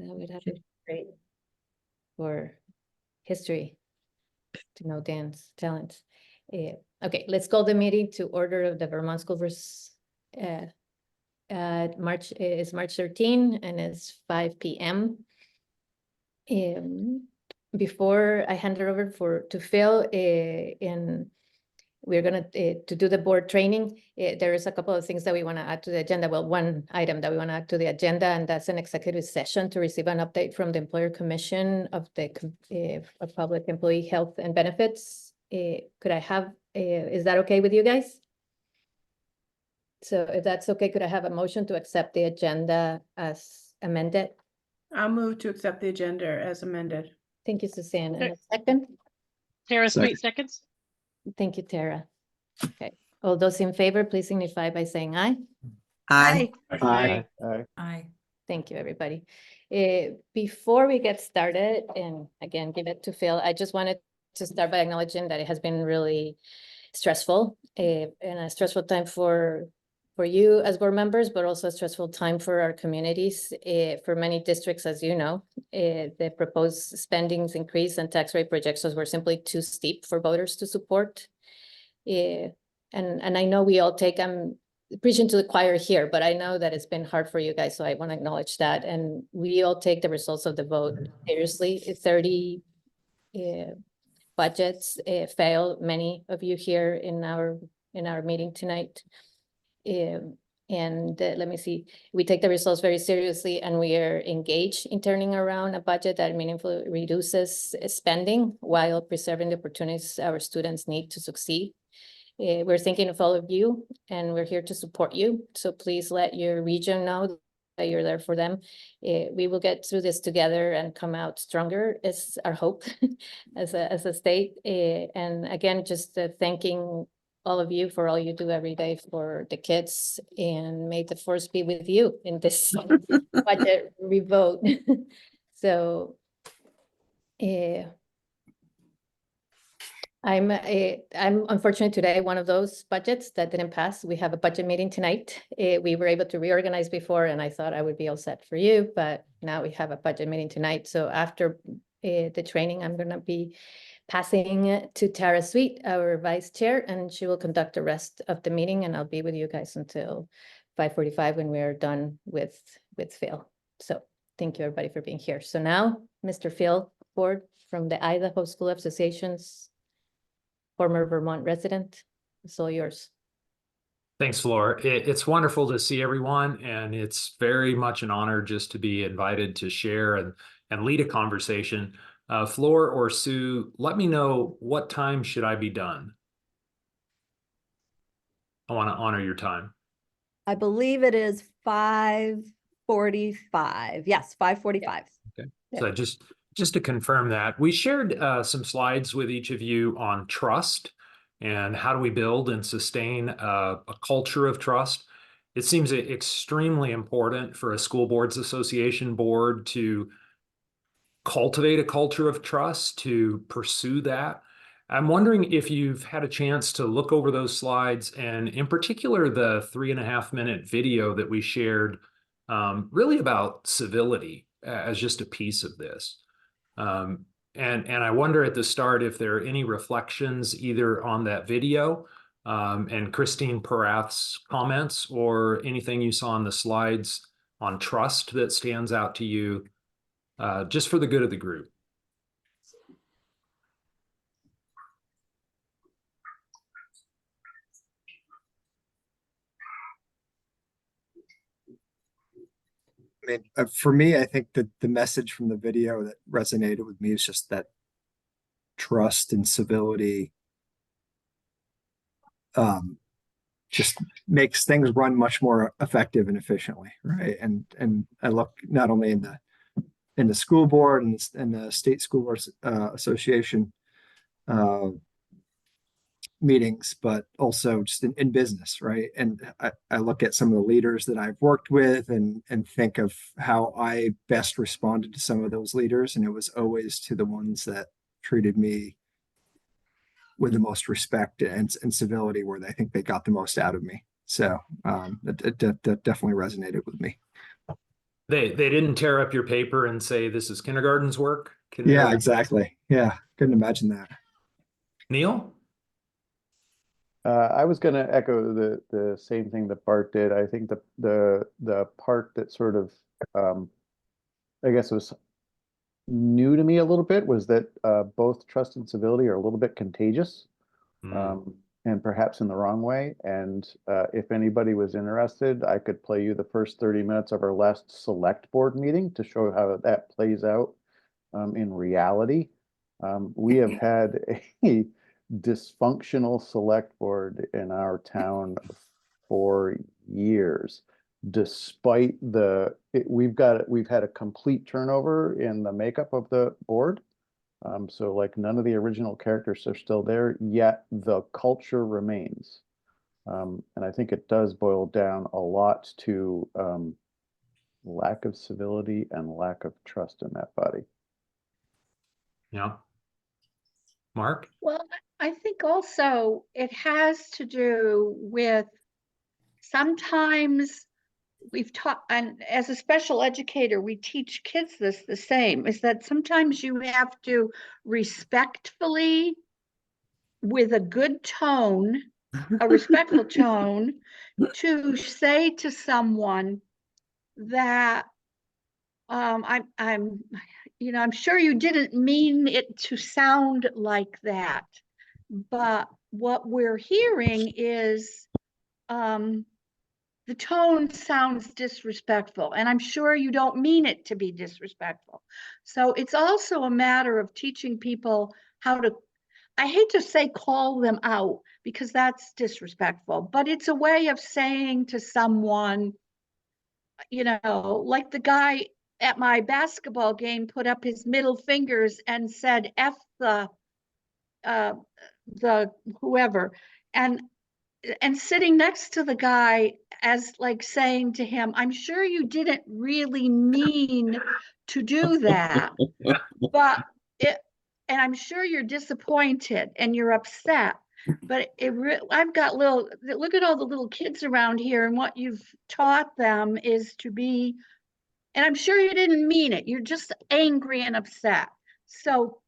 That would have been great for history to know Dan's talents. Okay, let's call the meeting to order of the Vermont School Board's March 13 and it's 5 p.m. Before I hand it over to Phil, we're going to do the board training. There is a couple of things that we want to add to the agenda. Well, one item that we want to add to the agenda, and that's an executive session to receive an update from the Employer Commission of the of Public Employee Health and Benefits. Could I have, is that okay with you guys? So if that's okay, could I have a motion to accept the agenda as amended? I'll move to accept the agenda as amended. Thank you, Suzanne. And a second? Tara Sweet seconds. Thank you, Tara. Okay. All those in favor, please signify by saying aye. Aye. Aye. Aye. Thank you, everybody. Before we get started, and again, give it to Phil, I just wanted to start by acknowledging that it has been really stressful and a stressful time for you as board members, but also a stressful time for our communities. For many districts, as you know, the proposed spendings increase and tax rate projections were simply too steep for voters to support. And I know we all take, I'm preaching to the choir here, but I know that it's been hard for you guys, so I want to acknowledge that. And we all take the results of the vote seriously. 30 budgets failed, many of you here in our meeting tonight. Let me see, we take the results very seriously and we are engaged in turning around a budget that meaningfully reduces spending while preserving the opportunities our students need to succeed. We're thinking of all of you and we're here to support you. So please let your region know that you're there for them. We will get through this together and come out stronger is our hope as a state. And again, just thanking all of you for all you do every day for the kids, and may the force be with you in this budget revote. So I'm unfortunately today one of those budgets that didn't pass. We have a budget meeting tonight. We were able to reorganize before and I thought I would be all set for you, but now we have a budget meeting tonight. So after the training, I'm going to be passing to Tara Sweet, our vice chair, and she will conduct the rest of the meeting, and I'll be with you guys until 5:45 when we are done with Phil. So thank you everybody for being here. So now, Mr. Phil Ford from the Idaho School Association's former Vermont resident, it's all yours. Thanks, Flor. It's wonderful to see everyone, and it's very much an honor just to be invited to share and lead a conversation. Flor or Sue, let me know what time should I be done. I want to honor your time. I believe it is 5:45. Yes, 5:45. Okay. So just to confirm that, we shared some slides with each of you on trust and how do we build and sustain a culture of trust. It seems extremely important for a school boards association board to cultivate a culture of trust, to pursue that. I'm wondering if you've had a chance to look over those slides, and in particular, the 3.5-minute video that we shared, really about civility as just a piece of this. And I wonder at the start if there are any reflections either on that video and Christine Parath's comments, or anything you saw on the slides on trust that stands out to you, just for the good of the group. I mean, for me, I think that the message from the video that resonated with me is just that trust and civility just makes things run much more effective and efficiently, right? And I look not only in the school board and the state school board association meetings, but also just in business, right? And I look at some of the leaders that I've worked with and think of how I best responded to some of those leaders, and it was always to the ones that treated me with the most respect and civility, where I think they got the most out of me. So that definitely resonated with me. They didn't tear up your paper and say this is kindergarten's work. Yeah, Kindergarten. exactly. Yeah, couldn't imagine that. Neil? I was going to echo the same thing that Bart did. I think the part that sort of I guess was new to me a little bit was that both trust and civility are a little bit contagious, and perhaps in the wrong way. And if anybody was interested, I could play you the first 30 minutes of our last select board meeting to show how that plays out in reality. We have had a dysfunctional select board in our town for years, despite we've had a complete turnover in the makeup of the board. So like none of the original characters are still there, yet the culture remains. And I think it does boil down a lot to lack of civility and lack of trust in that body. Yeah. Mark? Well, I think also it has to do with sometimes we've taught, and as a special educator, we teach kids this the same, is that sometimes you have to respectfully, with a good tone, a respectful tone, to say to someone that I'm I'm sure you didn't mean it to sound like that, but what we're hearing is the tone sounds disrespectful, and I'm sure you don't mean it to be disrespectful. So it's also a matter of teaching people how to, I hate to say call them out because that's disrespectful, but it's a way of saying to someone, like the guy at my basketball game put up his middle fingers and said F the whoever, and sitting next to the guy as like saying to him, I'm sure you didn't really mean to do that, but and I'm sure you're disappointed and you're upset, but I've got look at all the little kids around here, and what you've taught them is to be, and I'm sure you didn't mean it. You're just angry and upset. So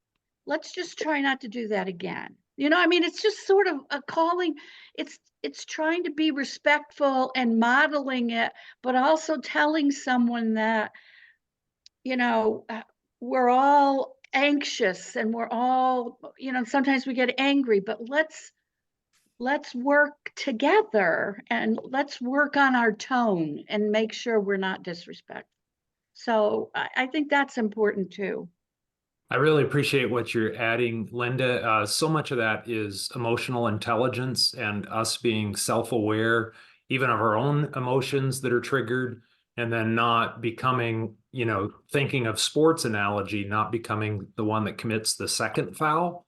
let's just try not to do that again. I mean, it's just sort of a calling. It's trying to be respectful and modeling it, but also telling someone that, we're all anxious and we're all, sometimes we get angry, but let's work together and let's work on our tone and make sure we're not disrespectful. So I think that's important too. I really appreciate what you're adding, Linda. So much of that is emotional intelligence and us being self-aware, even of our own emotions that are triggered, and then not becoming, thinking of sports analogy, not becoming the one that commits the second foul,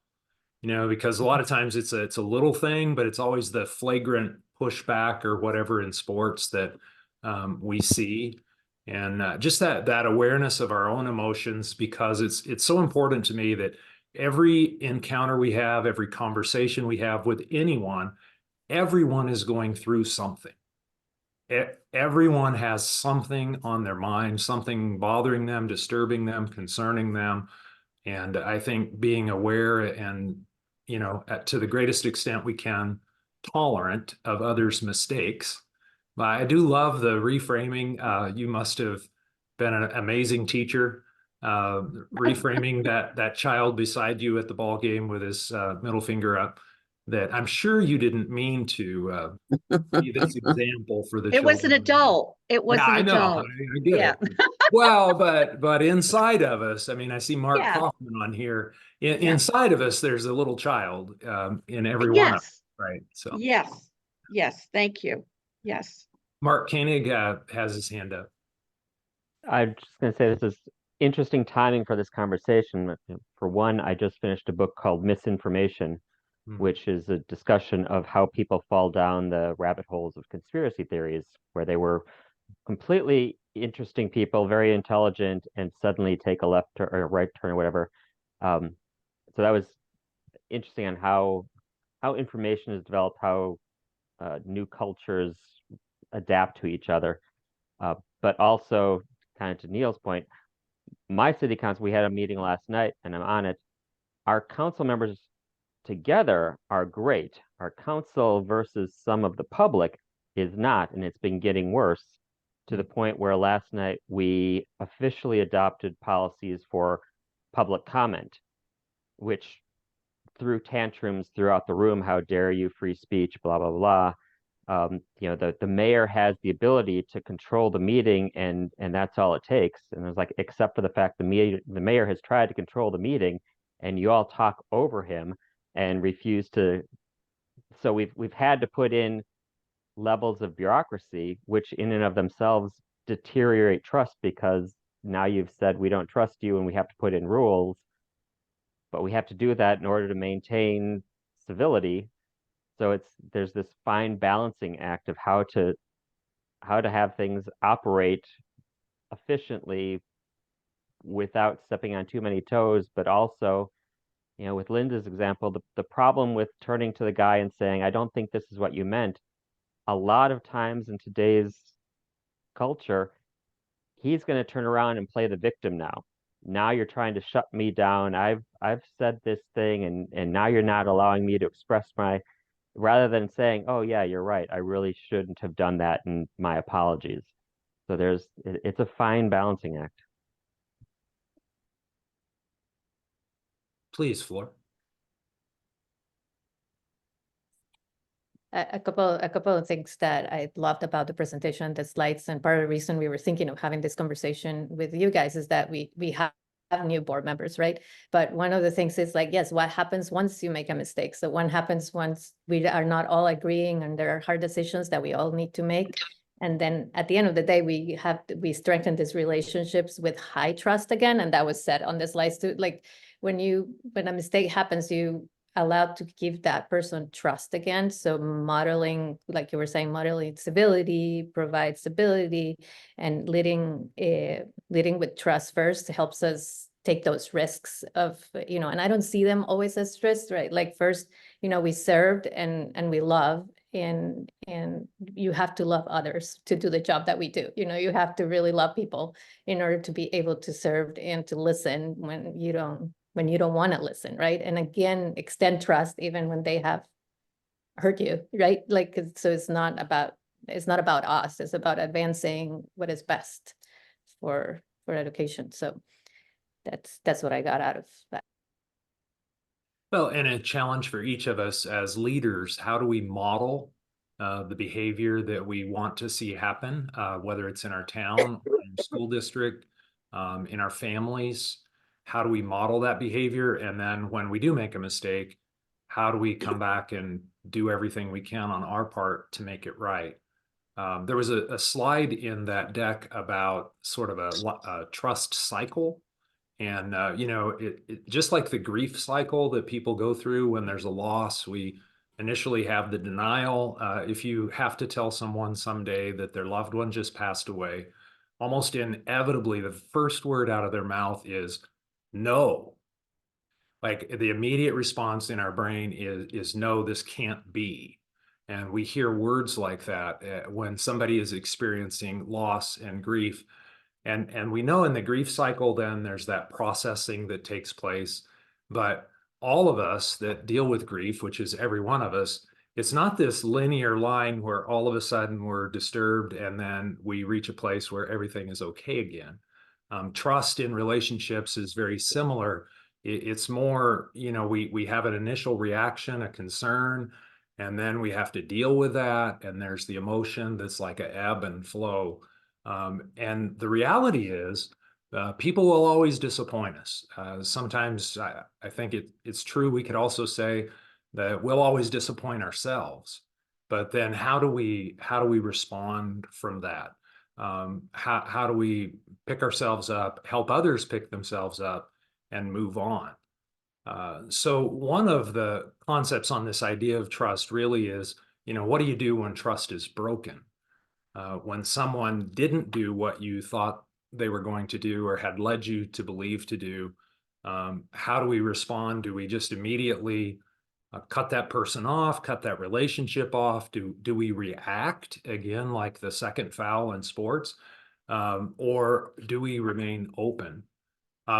because a lot of times it's a little thing, but it's always the flagrant pushback or whatever in sports that we see. And just that awareness of our own emotions, because it's so important to me that every encounter we have, every conversation we have with anyone, everyone is going through something. Everyone has something on their mind, something bothering them, disturbing them, concerning them. And I think being aware and, to the greatest extent we can, tolerant of others' mistakes. I do love the reframing. You must have been an amazing teacher, reframing that child beside you at the ball game with his middle finger up. That I'm sure you didn't mean to be this example for the It was an children. adult. It was Yeah, an I know. adult. I get Yeah. it. Well, but inside of us, I mean, I see Mark Yeah. Kaufman on here. Yeah. Inside of us, there's a little child in every one of us, Yes. right? So Yes. Yes. Thank you. Yes. Mark Koenig has his hand up. I'm just going to say this is interesting timing for this conversation. For one, I just finished a book called Misinformation, which is a discussion of how people fall down the rabbit holes of conspiracy theories, where they were completely interesting people, very intelligent, and suddenly take a left or a right turn or whatever. So that was interesting on how information is developed, how new cultures adapt to each other. But also kind of to Neil's point, my city council, we had a meeting last night and I'm on it. Our council members together are great. Our council versus some of the public is not, and it's been getting worse to the point where last night we officially adopted policies for public comment, which threw tantrums throughout the room. How dare you, free speech, blah, blah, blah. The mayor has the ability to control the meeting, and that's all it takes. And it was like, except for the fact the mayor has tried to control the meeting, and you all talk over him and refuse to. So we've had to put in levels of bureaucracy, which in and of themselves deteriorate trust, because now you've said we don't trust you and we have to put in rules, but we have to do that in order to maintain civility. So there's this fine balancing act of how to have things operate efficiently without stepping on too many toes, but also, with Linda's example, the problem with turning to the guy and saying, I don't think this is what you meant, a lot of times in today's culture, he's going to turn around and play the victim now. Now you're trying to shut me down. I've said this thing, and now you're not allowing me to express rather than saying, oh yeah, you're right, I really shouldn't have done that, and my apologies. So it's a fine balancing act. Please, Floor. A couple of things that I loved about the presentation, the slides, and part of the reason we were thinking of having this conversation with you guys is that we have new board members, right? But one of the things is like, yes, what happens once you make a mistake? So what happens once we are not all agreeing and there are hard decisions that we all need to make? And then at the end of the day, we strengthen these relationships with high trust again. And that was said on the slides too. Like when a mistake happens, you allowed to give that person trust again. So modeling, like you were saying, modeling civility, provide stability, and leading with trust first helps us take those risks of, and I don't see them always as risks, right? Like first, we served and we love, and you have to love others to do the job that we do. You have to really love people in order to be able to serve and to listen when you don't want to listen, right? And again, extend trust even when they have hurt you, right? Like, so it's not about us, it's about advancing what is best for education. So that's what I got out of that. Well, and a challenge for each of us as leaders, how do we model the behavior that we want to see happen, whether it's in our town, in our school district, in our families? How do we model that behavior? And then when we do make a mistake, how do we come back and do everything we can on our part to make it right? There was a slide in that deck about sort of a trust cycle. And, it just like the grief cycle that people go through when there's a loss, we initially have the denial. If you have to tell someone someday that their loved one just passed away, almost inevitably, the first word out of their mouth is no. Like the immediate response in our brain is no, this can't be. And we hear words like that when somebody is experiencing loss and grief. And we know in the grief cycle, then there's that processing that takes place. But all of us that deal with grief, which is every one of us, it's not this linear line where all of a sudden we're disturbed and then we reach a place where everything is okay again. Trust in relationships is very similar. It's more, we have an initial reaction, a concern, and then we have to deal with that. And there's the emotion that's like an ebb and flow. And the reality is, people will always disappoint us. Sometimes I think it's true. We could also say that we'll always disappoint ourselves. But then how do we respond from that? How do we pick ourselves up, help others pick themselves up, and move on? So one of the concepts on this idea of trust really is, what do you do when trust is broken? When someone didn't do what you thought they were going to do or had led you to believe to do, how do we respond? Do we just immediately cut that person off, cut that relationship off? Do we react again, like the second foul in sports? or do we remain open?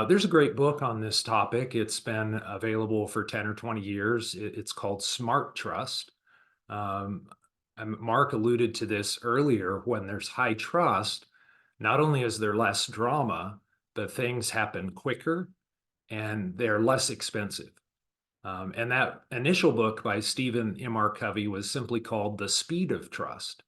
There's a great book on this topic. It's been available for 10 or 20 years. It's called Smart Trust. And Mark alluded to this earlier. When there's high trust, not only is there less drama, but things happen quicker and they're less expensive. And that initial book by Stephen M. R. Covey was simply called The Speed of Trust.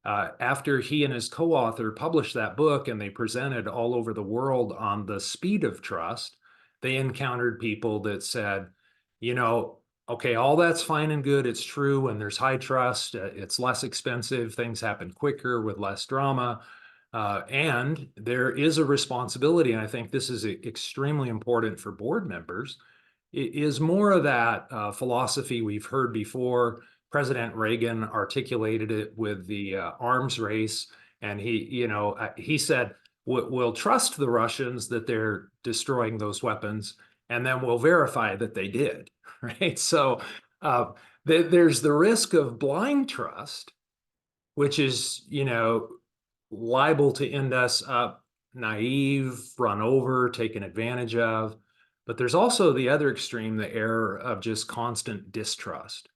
After he and his co-author published that book and they presented all over the world on the speed of trust, they encountered people that said, you know, okay, all that's fine and good. It's true. When there's high trust, it's less expensive. Things happen quicker with less drama. And there is a responsibility. And I think this is extremely important for board members. It is more of that philosophy we've heard before. President Reagan articulated it with the arms race. And he said, we'll trust the Russians that they're destroying those weapons, and then we'll verify that they did, right? So there's the risk of blind trust, which is, liable to end us up naive, run over, taken advantage of. But there's also the other extreme, the error of just constant distrust.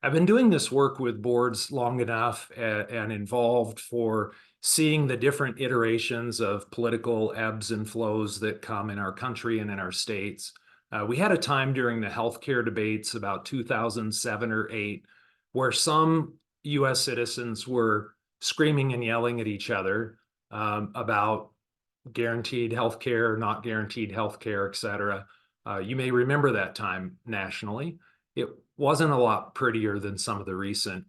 I've been doing this work with boards long enough and involved for seeing the different iterations of political ebbs and flows that come in our country and in our states. We had a time during the healthcare debates about 2007 or 8 where some US citizens were screaming and yelling at each other about guaranteed healthcare, not guaranteed healthcare, et cetera. You may remember that time nationally. It wasn't a lot prettier than some of the recent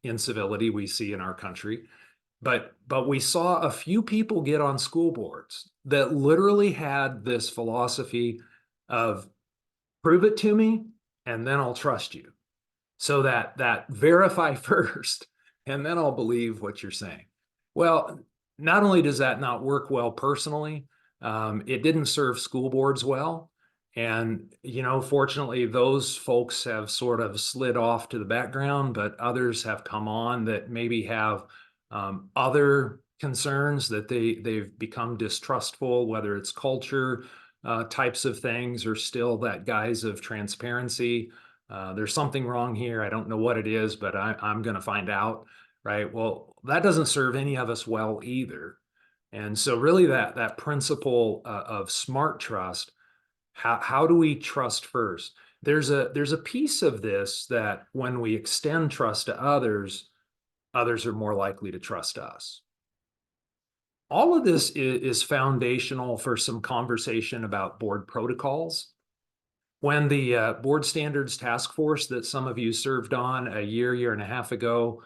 incivility we see in our country. But we saw a few people get on school boards that literally had this philosophy of prove it to me and then I'll trust you. So that verify first and then I'll believe what you're saying. Well, not only does that not work well personally, it didn't serve school boards well. And, fortunately, those folks have sort of slid off to the background, but others have come on that maybe have other concerns that they've become distrustful, whether it's culture types of things or still that guise of transparency. There's something wrong here. I don't know what it is, but I'm going to find out, right? Well, that doesn't serve any of us well either. And so really that principle of smart trust, how do we trust first? There's a piece of this that when we extend trust to others, others are more likely to trust us. All of this is foundational for some conversation about board protocols. When the board standards task force that some of you served on a year and a half ago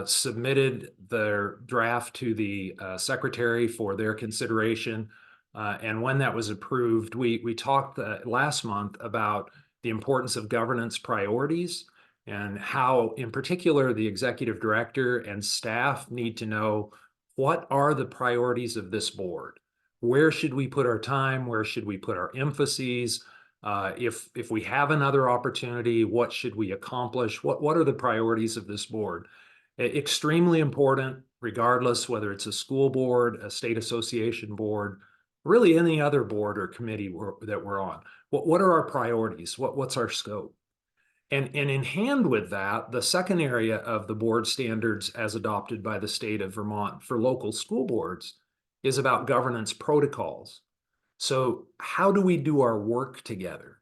submitted their draft to the secretary for their consideration, and when that was approved, we talked last month about the importance of governance priorities and how, in particular, the executive director and staff need to know what are the priorities of this board. Where should we put our time? Where should we put our emphases? If we have another opportunity, what should we accomplish? What are the priorities of this board? Extremely important, regardless whether it's a school board, a state association board, really any other board or committee that we're on. What are our priorities? What's our scope? And in hand with that, the second area of the board standards as adopted by the state of Vermont for local school boards is about governance protocols. So how do we do our work together?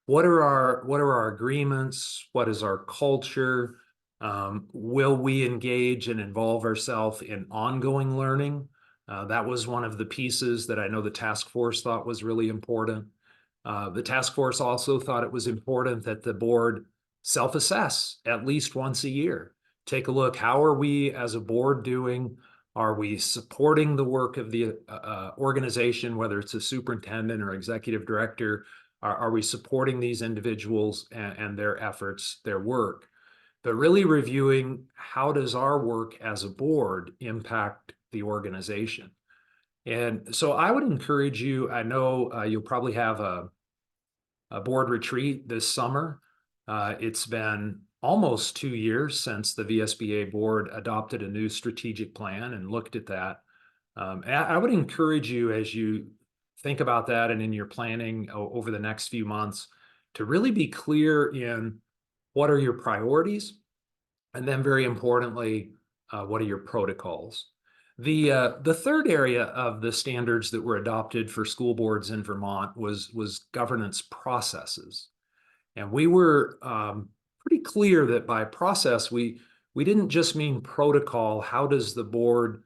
What are our agreements? What is our culture? Will we engage and involve ourselves in ongoing learning? That was one of the pieces that I know the task force thought was really important. The task force also thought it was important that the board self-assess at least once a year. Take a look, how are we as a board doing? Are we supporting the work of the organization, whether it's a superintendent or executive director? Are we supporting these individuals and their efforts, their work? But really reviewing how does our work as a board impact the organization? And so I would encourage you, I know you'll probably have a board retreat this summer. It's been almost 2 years since the VSBA board adopted a new strategic plan and looked at that. And I would encourage you, as you think about that and in your planning over the next few months, to really be clear in what are your priorities, and then very importantly, what are your protocols. The third area of the standards that were adopted for school boards in Vermont was governance processes. And we were pretty clear that by process, we didn't just mean protocol. How does the board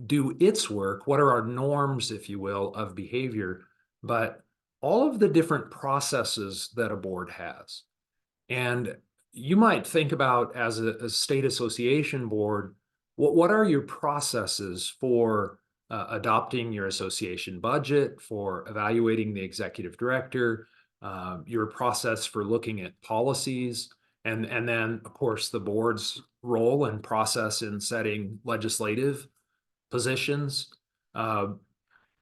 do its work? What are our norms, if you will, of behavior? But all of the different processes that a board has. And you might think about, as a state association board, what are your processes for adopting your association budget, for evaluating the executive director, your process for looking at policies, and then, of course, the board's role and process in setting legislative positions.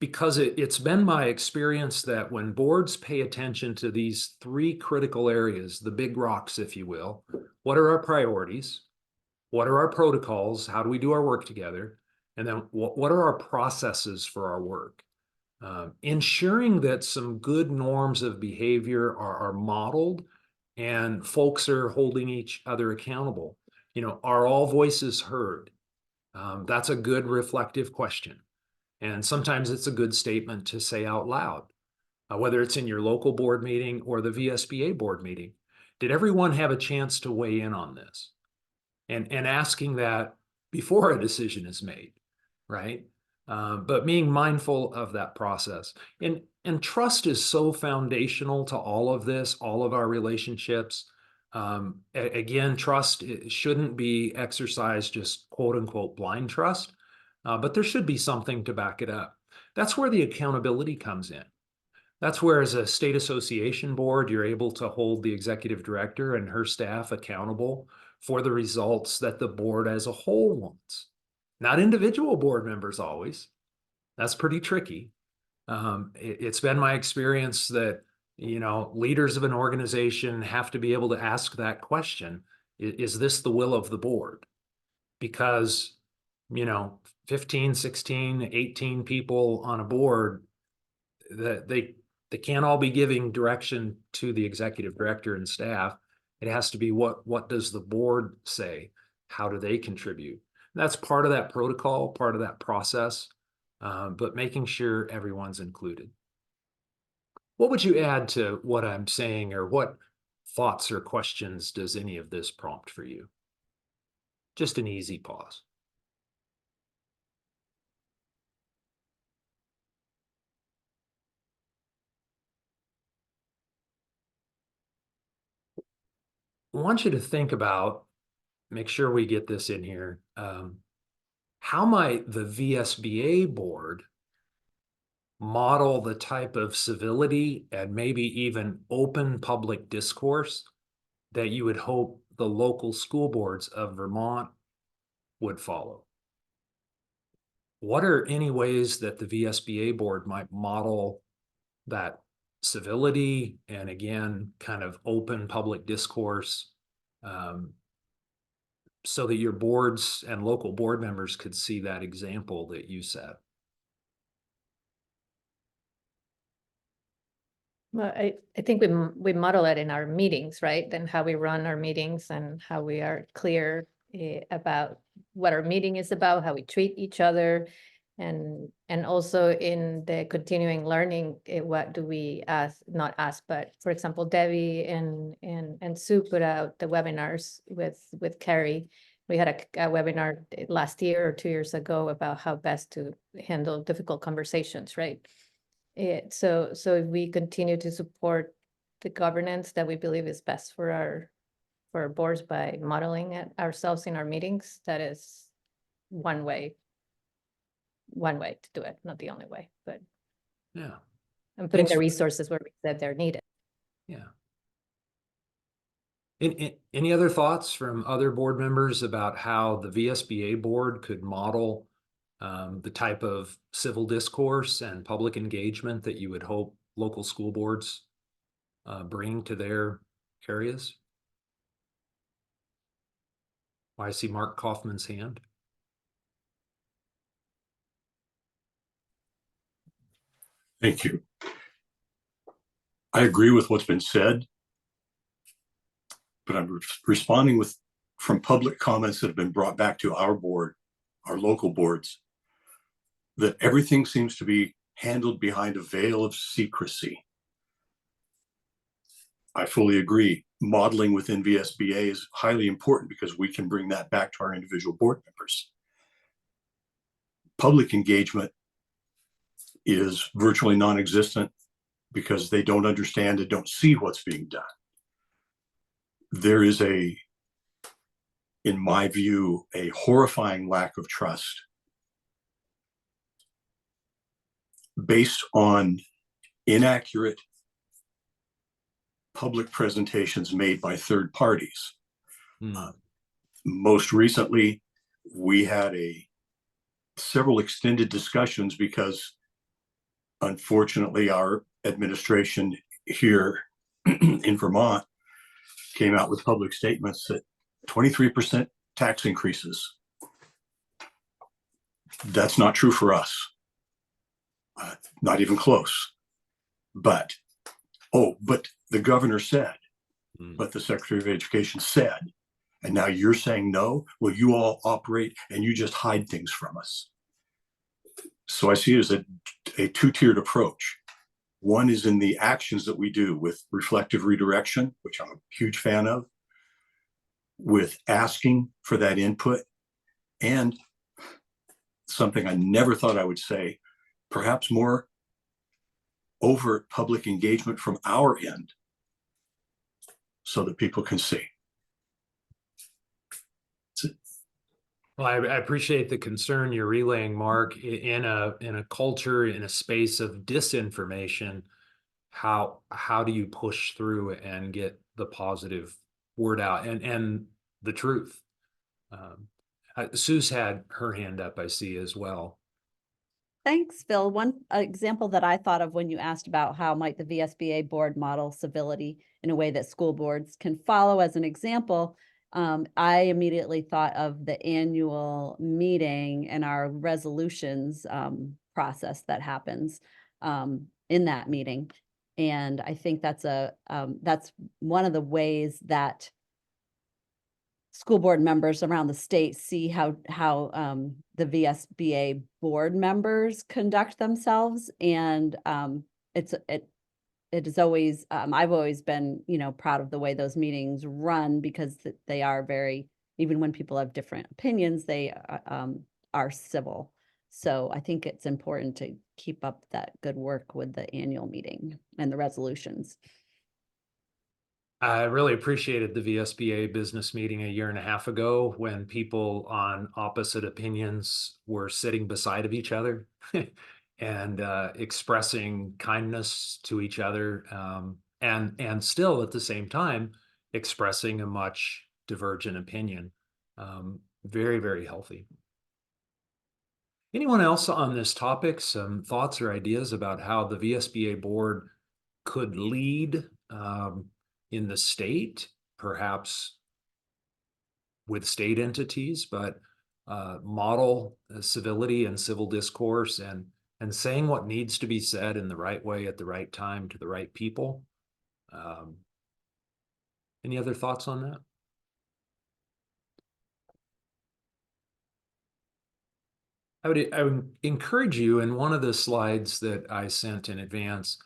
Because it's been my experience that when boards pay attention to these three critical areas, the big rocks, if you will, what are our priorities? What are our protocols? How do we do our work together? And then what are our processes for our work? Ensuring that some good norms of behavior are modeled and folks are holding each other accountable. Are all voices heard? That's a good reflective question. And sometimes it's a good statement to say out loud, whether it's in your local board meeting or the VSBA board meeting. Did everyone have a chance to weigh in on this? And asking that before a decision is made, right? But being mindful of that process. And trust is so foundational to all of this, all of our relationships. Again, trust shouldn't be exercised just quote unquote blind trust. But there should be something to back it up. That's where the accountability comes in. That's where, as a state association board, you're able to hold the executive director and her staff accountable for the results that the board as a whole wants. Not individual board members always. That's pretty tricky. It's been my experience that, leaders of an organization have to be able to ask that question. Is this the will of the board? Because 15, 16, 18 people on a board, that they can't all be giving direction to the executive director and staff. It has to be what does the board say? How do they contribute? That's part of that protocol, part of that process, but making sure everyone's included. What would you add to what I'm saying, or what thoughts or questions does any of this prompt for you? Just an easy pause. I want you to think about, make sure we get this in here. How might the VSBA board model the type of civility and maybe even open public discourse that you would hope the local school boards of Vermont would follow? What are any ways that the VSBA board might model that civility and, again, kind of open public discourse, so that your boards and local board members could see that example that you set? Well, I think we model it in our meetings, right? And how we run our meetings and how we are clear about what our meeting is about, how we treat each other, and also in the continuing learning, what do we ask, not ask, but for example, Debbie and Sue put out the webinars with Carrie. We had a webinar last year or 2 years ago about how best to handle difficult conversations, right? So if we continue to support the governance that we believe is best for our boards by modeling it ourselves in our meetings, that is one way to do it, not the only way, but Yeah. and putting Thanks. the resources where we said they're needed. Yeah. Any other thoughts from other board members about how the VSBA board could model the type of civil discourse and public engagement that you would hope local school boards bring to their areas? I see Mark Kaufman's hand. Thank you. I agree with what's been said, but I'm responding from public comments that have been brought back to our board, our local boards, that everything seems to be handled behind a veil of secrecy. I fully agree. Modeling within VSBA is highly important because we can bring that back to our individual board members. Public engagement is virtually non-existent because they don't understand and don't see what's being done. There is in my view, a horrifying lack of trust based on inaccurate public presentations made by third parties. Most recently, we had several extended discussions because unfortunately our administration here in Vermont came out with public statements that 23% tax increases. That's not true for us. Not even close. But the governor said, but the Secretary of Education said, and now you're saying no? Well, you all operate and you just hide things from us. So I see it as a two-tiered approach. One is in the actions that we do with reflective redirection, which I'm a huge fan of, with asking for that input, and something I never thought I would say, perhaps more overt public engagement from our end so that people can see. Well, I appreciate the concern you're relaying, Mark. In a culture, in a space of disinformation, how do you push through and get the positive word out and the truth? Sue's had her hand up, I see, as well. Thanks, Phil. One example that I thought of when you asked about how might the VSBA board model civility in a way that school boards can follow as an example, I immediately thought of the annual meeting and our resolutions process that happens in that meeting. And I think that's one of the ways that school board members around the state see how the VSBA board members conduct themselves. And it is always, I've always been, proud of the way those meetings run because they are very, even when people have different opinions, they are civil. So I think it's important to keep up that good work with the annual meeting and the resolutions. I really appreciated the VSBA business meeting a year and a half ago when people on opposite opinions were sitting beside of each other and expressing kindness to each other, and still at the same time expressing a much divergent opinion. Very, very healthy. Anyone else on this topic? Some thoughts or ideas about how the VSBA board could lead in the state, perhaps with state entities, but model civility and civil discourse and saying what needs to be said in the right way at the right time to the right people. Any other thoughts on that? I would encourage you, in one of the slides that I sent in advance,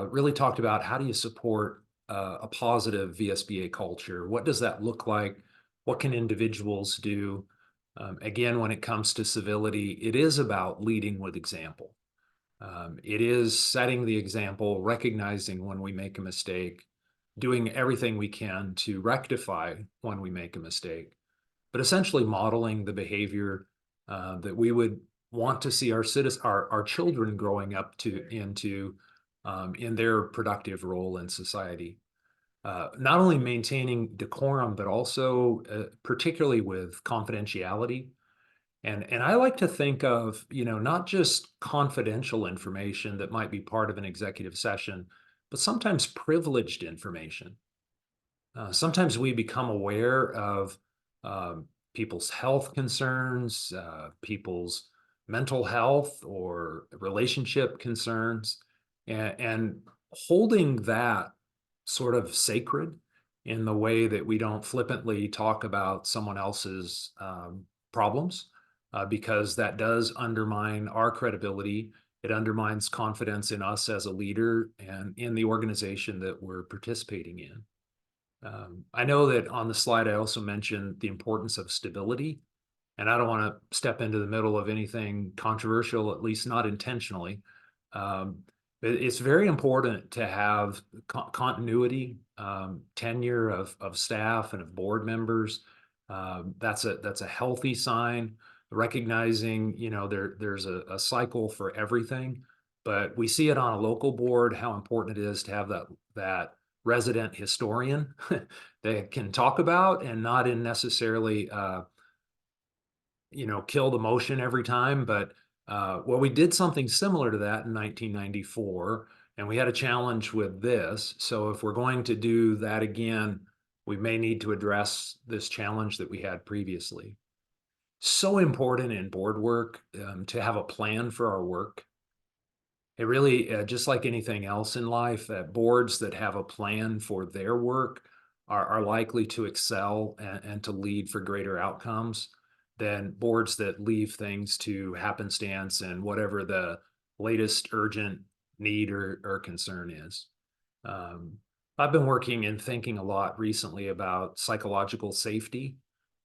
really talked about how do you support a positive VSBA culture? What does that look like? What can individuals do? Again, when it comes to civility, it is about leading with example. It is setting the example, recognizing when we make a mistake, doing everything we can to rectify when we make a mistake, but essentially modeling the behavior that we would want to see our children growing up into in their productive role in society. Not only maintaining decorum, but also particularly with confidentiality. And I like to think of, not just confidential information that might be part of an executive session, but sometimes privileged information. Sometimes we become aware of people's health concerns, people's mental health or relationship concerns, and holding that sort of sacred in the way that we don't flippantly talk about someone else's problems, because that does undermine our credibility. It undermines confidence in us as a leader and in the organization that we're participating in. I know that on the slide, I also mentioned the importance of stability, and I don't want to step into the middle of anything controversial, at least not intentionally. But it's very important to have continuity, tenure of staff and of board members. That's a healthy sign, recognizing, you know, there's a cycle for everything, but we see it on a local board, how important it is to have that resident historian that can talk about and not in necessarily, you know, kill the motion every time. But well, we did something similar to that in 1994, and we had a challenge with this. So if we're going to do that again, we may need to address this challenge that we had previously. So important in board work to have a plan for our work. It really, just like anything else in life, that boards that have a plan for their work are likely to excel and to lead for greater outcomes than boards that leave things to happenstance and whatever the latest urgent need or concern is. I've been working and thinking a lot recently about psychological safety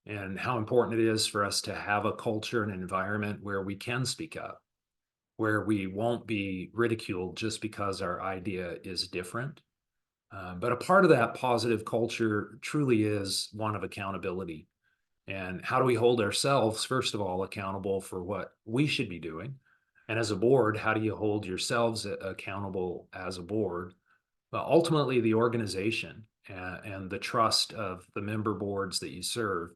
and how important it is for us to have a culture and an environment where we can speak up, where we won't be ridiculed just because our idea is different. But a part of that positive culture truly is one of accountability. And how do we hold ourselves, first of all, accountable for what we should be doing? And as a board, how do you hold yourselves accountable as a board? But ultimately, the organization and the trust of the member boards that you serve,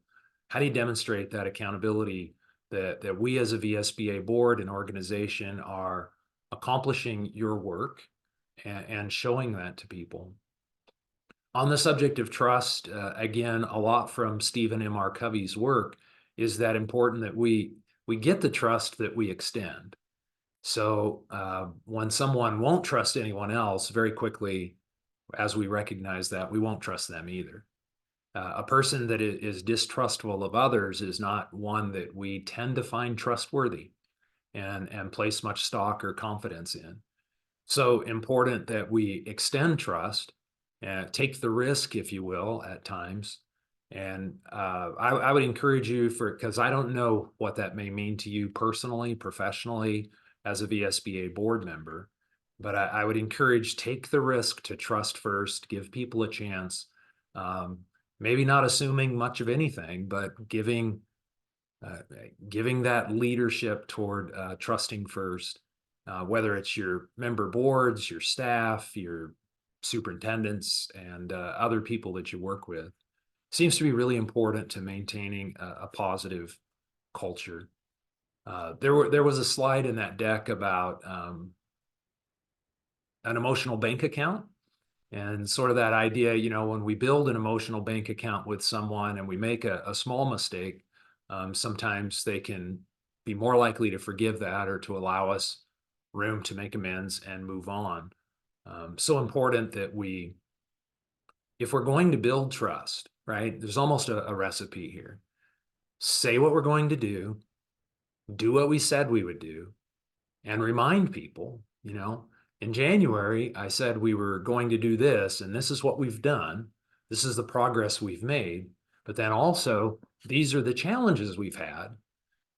how do you demonstrate that accountability that we as a VSBA board and organization are accomplishing your work and showing that to people? On the subject of trust, again, a lot from Stephen M.R. Covey's work is that important that we get the trust that we extend. So when someone won't trust anyone else, very quickly, as we recognize that, we won't trust them either. A person that is distrustful of others is not one that we tend to find trustworthy and place much stock or confidence in. So important that we extend trust, take the risk, if you will, at times. And I would encourage you because I don't know what that may mean to you personally, professionally, as a VSBA board member, but I would encourage, take the risk to trust first, give people a chance, maybe not assuming much of anything, but giving that leadership toward trusting first, whether it's your member boards, your staff, your superintendents, and other people that you work with. Seems to be really important to maintaining a positive culture. There was a slide in that deck about an emotional bank account, and sort of that idea, you know, when we build an emotional bank account with someone and we make a small mistake, sometimes they can be more likely to forgive that or to allow us room to make amends and move on. So important that if we're going to build trust, right, there's almost a recipe here. Say what we're going to do what we said we would do, and remind people, you know, in January, I said we were going to do this, and this is what we've done. This is the progress we've made. But then also, these are the challenges we've had.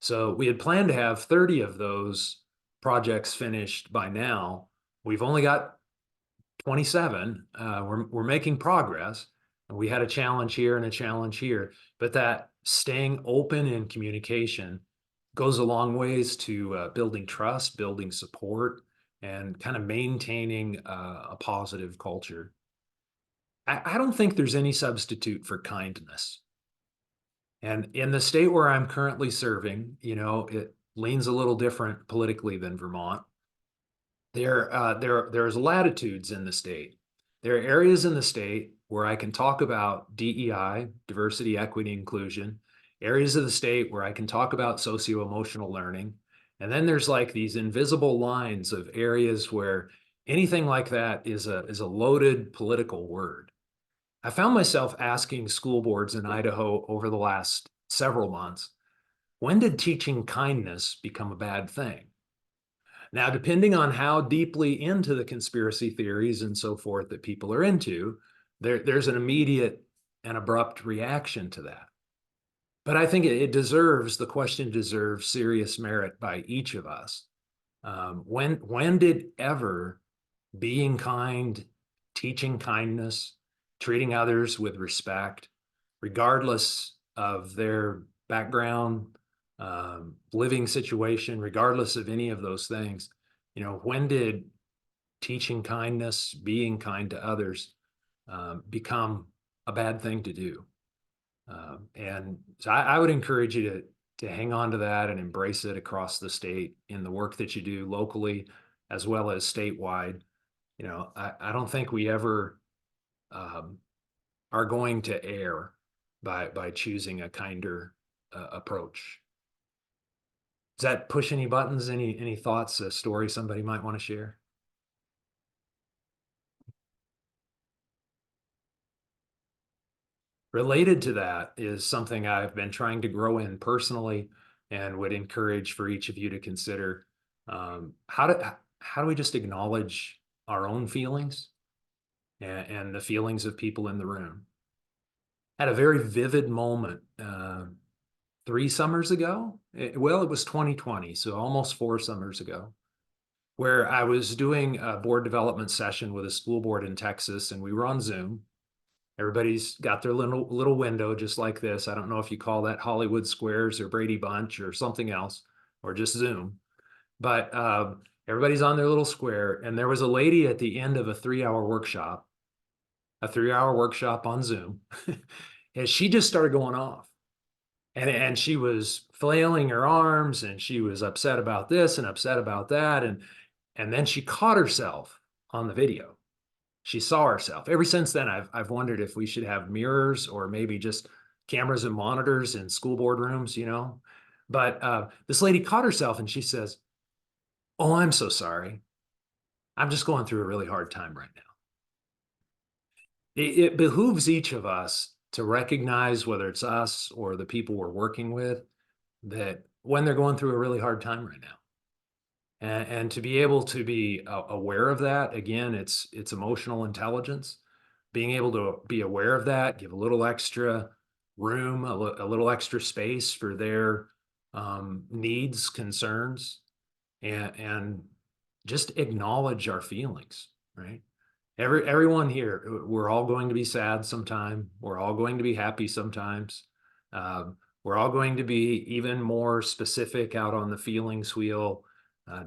So we had planned to have 30 of those projects finished by now. We've only got 27. We're making progress. And we had a challenge here and a challenge here. But that staying open in communication goes a long ways to building trust, building support, and kind of maintaining a positive culture. I don't think there's any substitute for kindness. And in the state where I'm currently serving, you know, it leans a little different politically than Vermont. There's latitudes in the state. There are areas in the state where I can talk about DEI, diversity, equity, inclusion, areas of the state where I can talk about socio-emotional learning, And then there's like these invisible lines of areas where anything like that is a loaded political word. I found myself asking school boards in Idaho over the last several months, when did teaching kindness become a bad thing? Now, depending on how deeply into the conspiracy theories and so forth that people are into, there's an immediate and abrupt reaction to that. But I think the question deserves serious merit by each of us. When did ever being kind, teaching kindness, treating others with respect, regardless of their background, living situation, regardless of any of those things, when did teaching kindness, being kind to others, become a bad thing to do? And so I would encourage you to hang on to that and embrace it across the state in the work that you do locally as well as statewide. I don't think we ever are going to err by choosing a kinder approach. Does that push any buttons? Any thoughts, a story somebody might want to share? Related to that is something I've been trying to grow in personally and would encourage for each of you to consider. How do we just acknowledge our own feelings and the feelings of people in the room? Had a very vivid moment 3 summers ago. It was 2020, so almost 4 summers ago, where I was doing a board development session with a school board in Texas, and we were on Zoom. Everybody's got their little window just like this. I don't know if you call that Hollywood Squares or Brady Bunch or something else, or just Zoom. But everybody's on their little square. And there was a lady at the end of a 3-hour workshop on Zoom. And she just started going off. And she was flailing her arms, and she was upset about this and upset about that. And then she caught herself on the video. She saw herself. Ever since then, I've wondered if we should have mirrors or maybe just cameras and monitors in school board rooms, But this lady caught herself and she says, "Oh, I'm so sorry. I'm just going through a really hard time right now." It behooves each of us to recognize, whether it's us or the people we're working with, that when they're going through a really hard time right now. And to be able to be aware of that, again, it's emotional intelligence. Being able to be aware of that, give a little extra room, a little extra space for their needs, concerns, and just acknowledge our feelings, right? Everyone here, we're all going to be sad sometime. We're all going to be happy sometimes. We're all going to be even more specific out on the feelings wheel,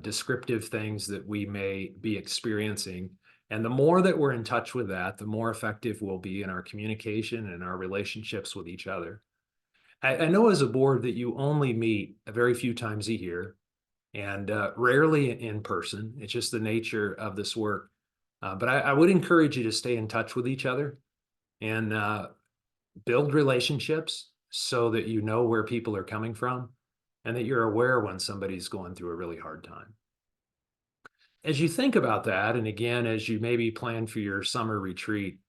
descriptive things that we may be experiencing. And the more that we're in touch with that, the more effective we'll be in our communication and our relationships with each other. I know as a board that you only meet a very few times a year and rarely in person. It's just the nature of this work. But I would encourage you to stay in touch with each other and build relationships so that you know where people are coming from and that you're aware when somebody's going through a really hard time. As you think about that, and again, as you maybe plan for your summer retreat,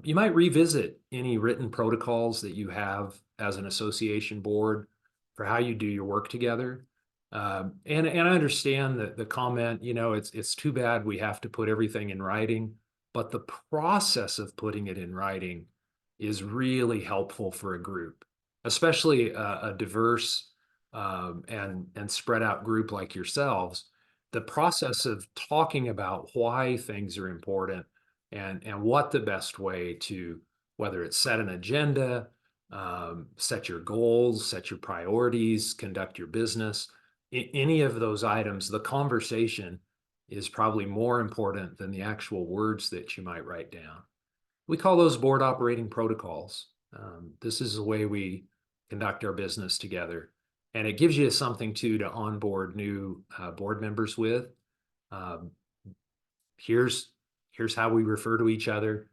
you might revisit any written protocols that you have as an association board for how you do your work together. And I understand that the comment, it's too bad we have to put everything in writing, but the process of putting it in writing is really helpful for a group, especially a diverse and spread out group like yourselves. The process of talking about why things are important and what the best way to, whether it's set an agenda, set your goals, set your priorities, conduct your business, any of those items, the conversation is probably more important than the actual words that you might write down. We call those board operating protocols. This is the way we conduct our business together. And it gives you something too to onboard new board members with. Here's how we refer to each other.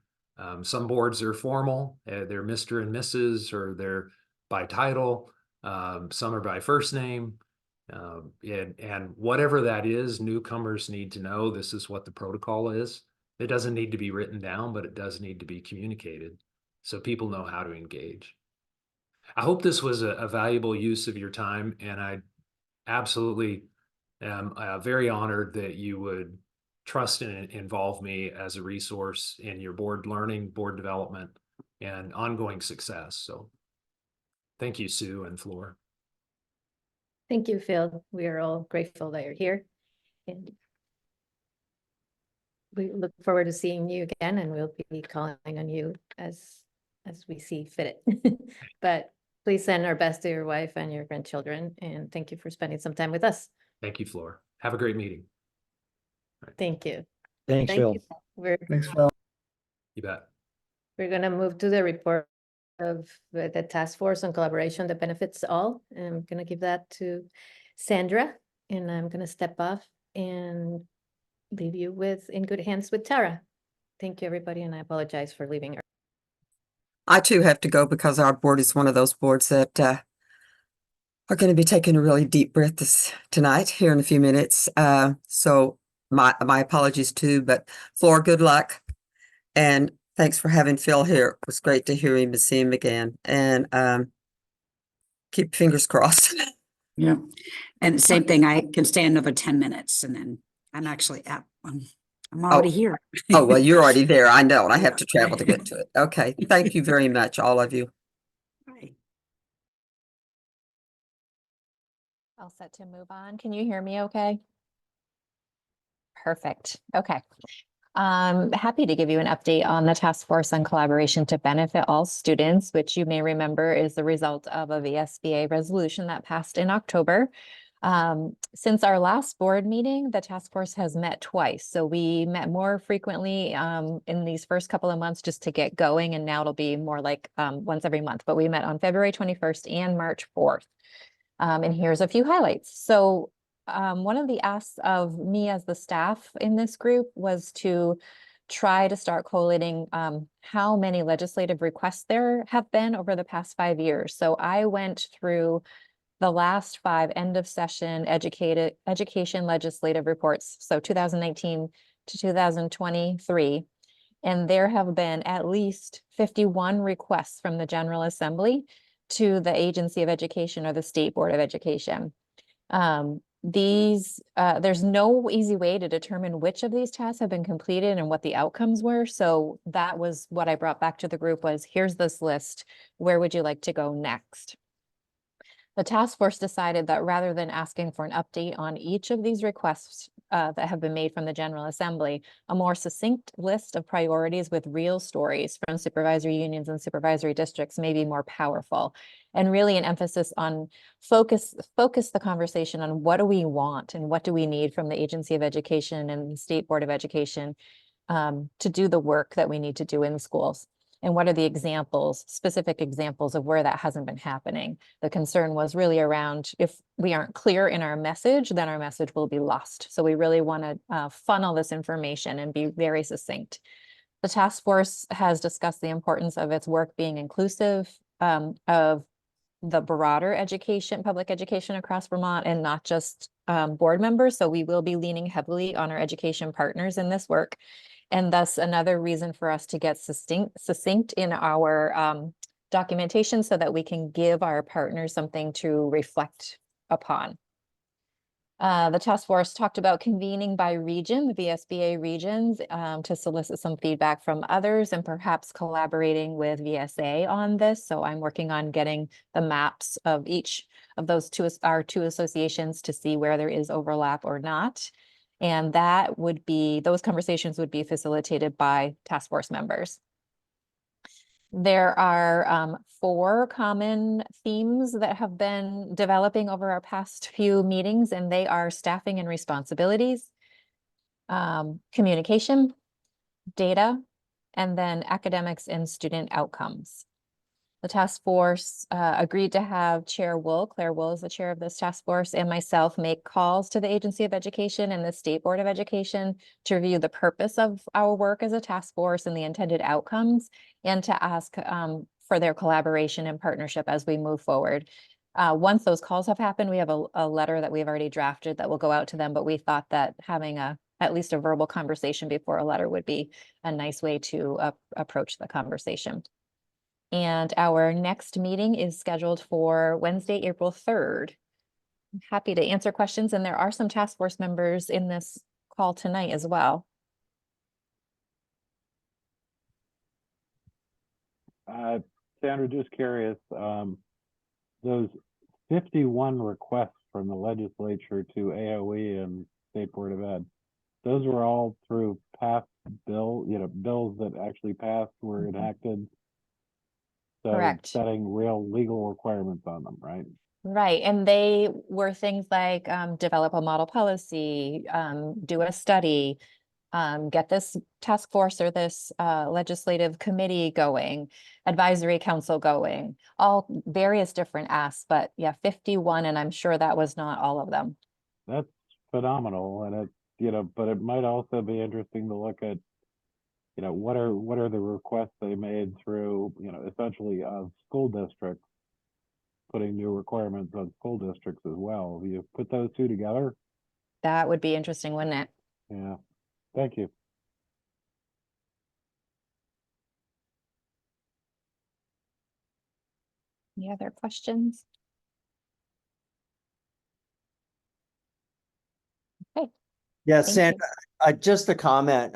Some boards are formal, they're Mr. and Mrs., or they're by title. Some are by first name. And whatever that is, newcomers need to know this is what the protocol is. It doesn't need to be written down, but it does need to be communicated so people know how to engage. I hope this was a valuable use of your time, and I absolutely am very honored that you would trust and involve me as a resource in your board learning, board development, and ongoing success. So thank you, Sue and Flor. Thank you, Phil. We are all grateful that you're here. And we look forward to seeing you again, and we'll be calling on you as we see fit. But please send our best to your wife and your grandchildren, and thank you for spending some time with us. Thank you, Flor. Have a great meeting. Thank you. Thanks, Thank Phil. you. We're Thanks, Phil. You bet. gonna move to the report of the task force on collaboration that benefits all. I'm gonna give that to Sandra, and I'm gonna step off and leave you in good hands with Tara. Thank you, everybody, and I apologize for leaving. I too have to go because our board is one of those boards that are going to be taking a really deep breath tonight here in a few minutes. So my apologies too, but Flor, good luck. And thanks for having Phil here. It was great to hear him and see him again. And keep fingers crossed. Yeah. And same thing, I can stay another 10 minutes and then I'm actually out. I'm already here. Oh, well, you're already there. I know. And I have Yeah. to travel to get to it. Okay. Thank you very much, all of you. Right. All set to move on. Can you hear me okay? Perfect. Okay. Happy to give you an update on the task force on collaboration to benefit all students, which you may remember is the result of a VSBA resolution that passed in October. Since our last board meeting, the task force has met twice. So we met more frequently in these first couple of months just to get going. And now it'll be more like once every month. But we met on February 21st and March 4th. And here's a few highlights. So one of the asks of me as the staff in this group was to try to start collating how many legislative requests there have been over the past 5 years. So I went through the last 5 end of session education legislative reports, so 2019 to 2023. And there have been at least 51 requests from the General Assembly to the Agency of Education or the State Board of Education. There's no easy way to determine which of these tasks have been completed and what the outcomes were. So that was what I brought back to the group was, here's this list. Where would you like to go next? The task force decided that rather than asking for an update on each of these requests that have been made from the General Assembly, a more succinct list of priorities with real stories from supervisory unions and supervisory districts may be more powerful. And really an emphasis on focus the conversation on what do we want and what do we need from the Agency of Education and the State Board of Education to do the work that we need to do in schools. And what are the examples, specific examples of where that hasn't been happening? The concern was really around if we aren't clear in our message, then our message will be lost. So we really want to funnel this information and be very succinct. The task force has discussed the importance of its work being inclusive of the broader education, public education across Vermont and not just board members. So we will be leaning heavily on our education partners in this work. And thus another reason for us to get succinct in our documentation so that we can give our partners something to reflect upon. The task force talked about convening by region, the VSBA regions, to solicit some feedback from others and perhaps collaborating with VSA on this. So I'm working on getting the maps of each of those our two associations to see where there is overlap or not. And those conversations would be facilitated by task force members. There are 4 common themes that have been developing over our past few meetings, and they are staffing and responsibilities, communication, data, and then academics and student outcomes. The task force agreed to have Claire Wool is the chair of this task force, and myself make calls to the Agency of Education and the State Board of Education to review the purpose of our work as a task force and the intended outcomes, and to ask for their collaboration and partnership as we move forward. Once those calls have happened, we have a letter that we've already drafted that will go out to them, but we thought that having at least a verbal conversation before a letter would be a nice way to approach the conversation. And our next meeting is scheduled for Wednesday, April 3rd. I'm happy to answer questions, and there are some task force members in this call tonight as well. Sandra, just curious, those 51 requests from the legislature to AOE and State Board of Ed, those were all through past bills that actually passed, were enacted. So Correct. setting real legal requirements on them, right? Right, and they were things like develop a model policy, do a study, get this task force or this legislative committee going, advisory council going, all various different asks, but yeah, 51, and I'm sure that was not all of them. That's phenomenal, and but it might also be interesting to look at, what are the requests they made through, essentially school districts, putting new requirements on school districts as well. You put those two together? That would be interesting, wouldn't it? Yeah. Thank you. Any other questions? Okay. Yeah, Thank Sandra, just a comment.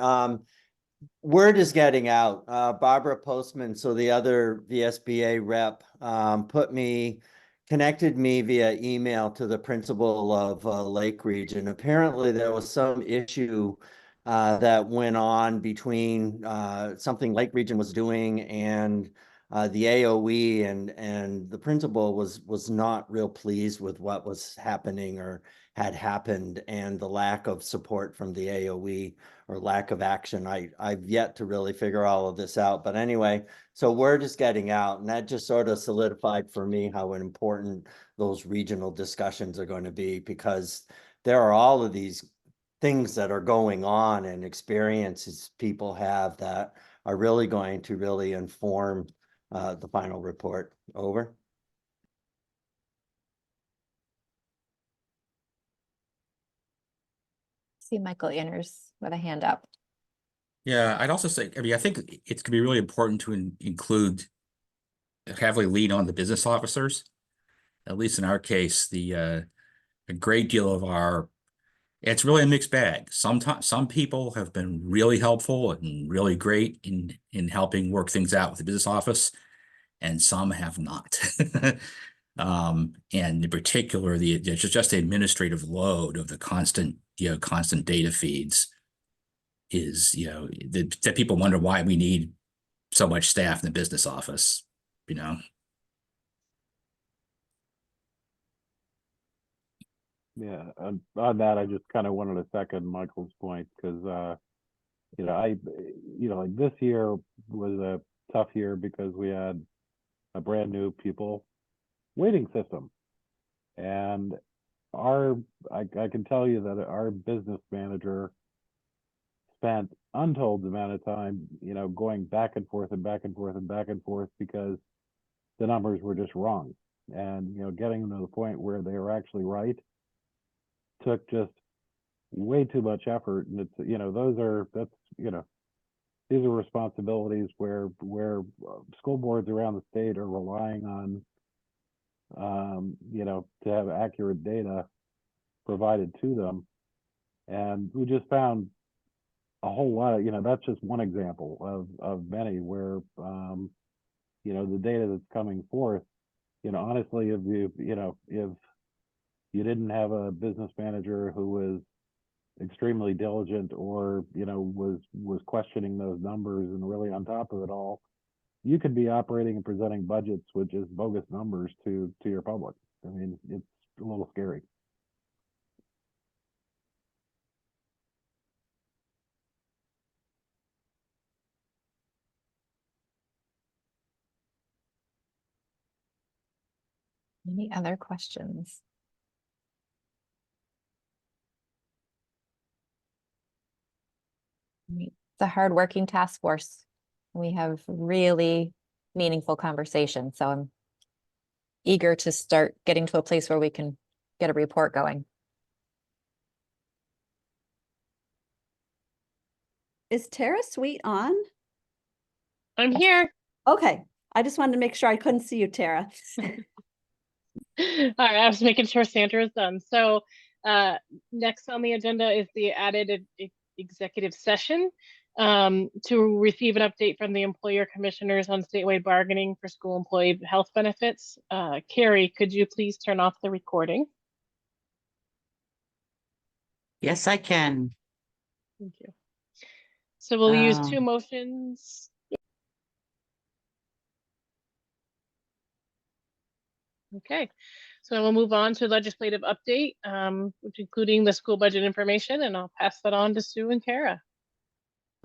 Word is getting out. Barbara Postman, so the other VSBA rep, connected me via email to the principal of Lake Region. Apparently there was some issue that went on between something Lake Region was doing and the AOE, and the principal was not real pleased with what was happening or had happened, and the lack of support from the AOE or lack of action. I've yet to really figure all of this out. But anyway, so word is getting out, and that just sort of solidified for me how important those regional discussions are going to be, because there are all of these things that are going on and experiences people have that are really going to really inform the final report. Over. See Michael Inners with a hand up. Yeah, I'd also say, I think it's going to be really important to include, heavily lean on the business officers. At least in our case, a great deal of it's really a mixed bag. Sometimes some people have been really helpful and really great in helping work things out with the business office, and some have not. And in particular, just the administrative load of the constant data feeds is, that people wonder why we need so much staff in the business office, Yeah, on that, I just kind of wanted to second Michael's point, because like this year was a tough year because we had a brand new pupil waiting system, and I can tell you that our business manager spent untold amount of time, going back and forth and back and forth and back and forth, because the numbers were just wrong, and getting them to the point where they were actually right took just way too much effort. And it's these are responsibilities where school boards around the state are relying on to have accurate data provided to them. And we just found a whole lot of, that's just one example of many where the data that's coming forth, honestly, if you didn't have a business manager who was extremely diligent, or was questioning those numbers and really on top of it all, you could be operating and presenting budgets with just bogus numbers to your public. I mean, it's a little scary. Any other questions? It's a hardworking task force. We have really meaningful conversations, so I'm eager to start getting to a place where we can get a report going. Is Tara Sweet on? I'm here. Okay, I just wanted to make sure. I couldn't see you, Tara. All right, I was making sure Sandra is done. So next on the agenda is the added executive session to receive an update from the employer commissioners on statewide bargaining for school employee health benefits. Carrie, could you please turn off the recording? Yes, I can. Thank you. So we'll use two motions. Okay, so we'll move on to legislative update, which including the school budget information, and I'll pass that on to Sue and Kara.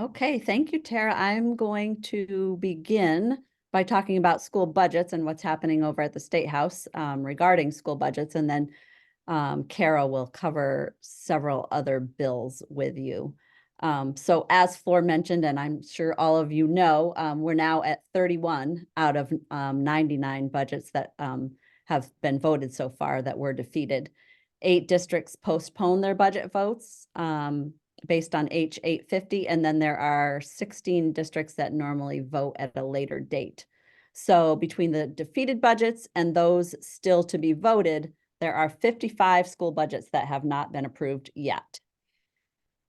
Okay, thank you, Tara. I'm going to begin by talking about school budgets and what's happening over at the State House regarding school budgets, and then Kara will cover several other bills with you. So as Flor mentioned, and I'm sure all of you know, we're now at 31 out of 99 budgets that have been voted so far that were defeated. 8 districts postponed their budget votes based on H 850, and then there are 16 districts that normally vote at a later date. So between the defeated budgets and those still to be voted, there are 55 school budgets that have not been approved yet.